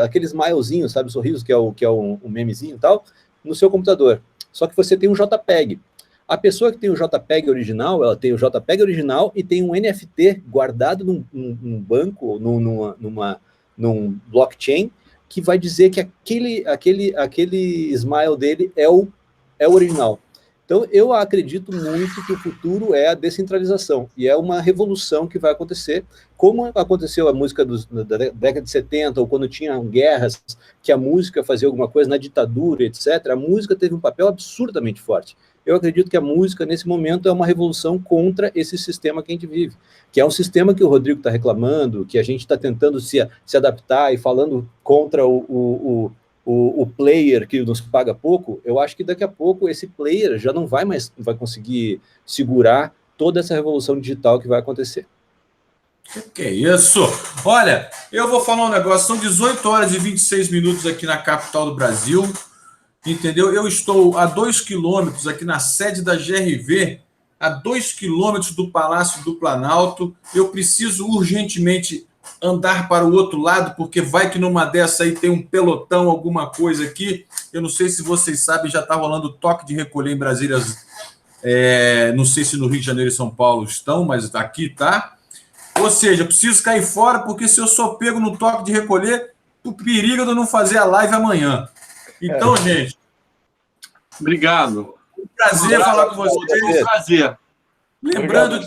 aquele smilezinho, sabe, sorriso, que é um memezinho e tal, no seu computador. Só que você tem um JPEG. A pessoa que tem o JPEG original, ela tem o JPEG original e tem um NFT guardado num banco, ou num blockchain, que vai dizer que aquele smile dele é o original. Então, eu acredito muito que o futuro é a descentralização, e é uma revolução que vai acontecer, como aconteceu a música da década de 70, ou quando tinha guerras, que a música fazia alguma coisa na ditadura, etc., a música teve um papel absurdamente forte. Eu acredito que a música, nesse momento, é uma revolução contra esse sistema que a gente vive, que é um sistema que o Rodrigo está reclamando, que a gente está tentando se adaptar e falando contra o player que nos paga pouco, eu acho que daqui a pouco esse player já não vai conseguir segurar toda essa revolução digital que vai acontecer.
Que é isso? Olha, eu vou falar um negócio, são 18 horas e 26 minutos aqui na capital do Brasil, entendeu? Eu estou a 2 quilômetros aqui na sede da GRV, a 2 quilômetros do Palácio do Planalto. Eu preciso urgentemente andar para o outro lado, porque vai que numa dessa aí tem um pelotão, alguma coisa aqui. Eu não sei se vocês sabem, já está rolando toque de recolher em Brasília. Não sei se no Rio de Janeiro e São Paulo estão, mas aqui tá. Ou seja, eu preciso cair fora, porque se eu sou pego no toque de recolher, o perigo de eu não fazer a live amanhã. Então, gente...
Obrigado.
Prazer falar com vocês.
Prazer.
Lembrando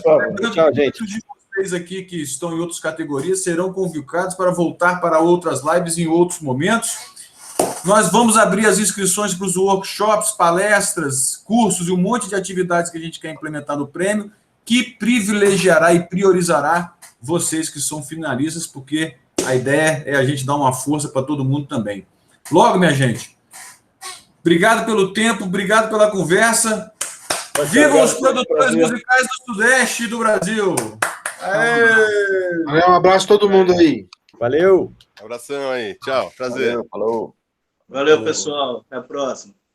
Tchau, gente.
De vocês aqui que estão em outras categorias serão convocados para voltar para outras lives em outros momentos. Nós vamos abrir as inscrições para os workshops, palestras, cursos e um monte de atividades que a gente quer implementar no prêmio, que privilegiará e priorizará vocês que são finalistas, porque a ideia é a gente dar uma força para todo mundo também. Logo, minha gente, obrigado pelo tempo, obrigado pela conversa. Vivam os produtores musicais do Sudeste e do Brasil.
Um abraço a todo mundo aí.
Valeu!
Abração aí. Tchau. Prazer.
Valeu, falou.
Valeu, pessoal. Até a próxima.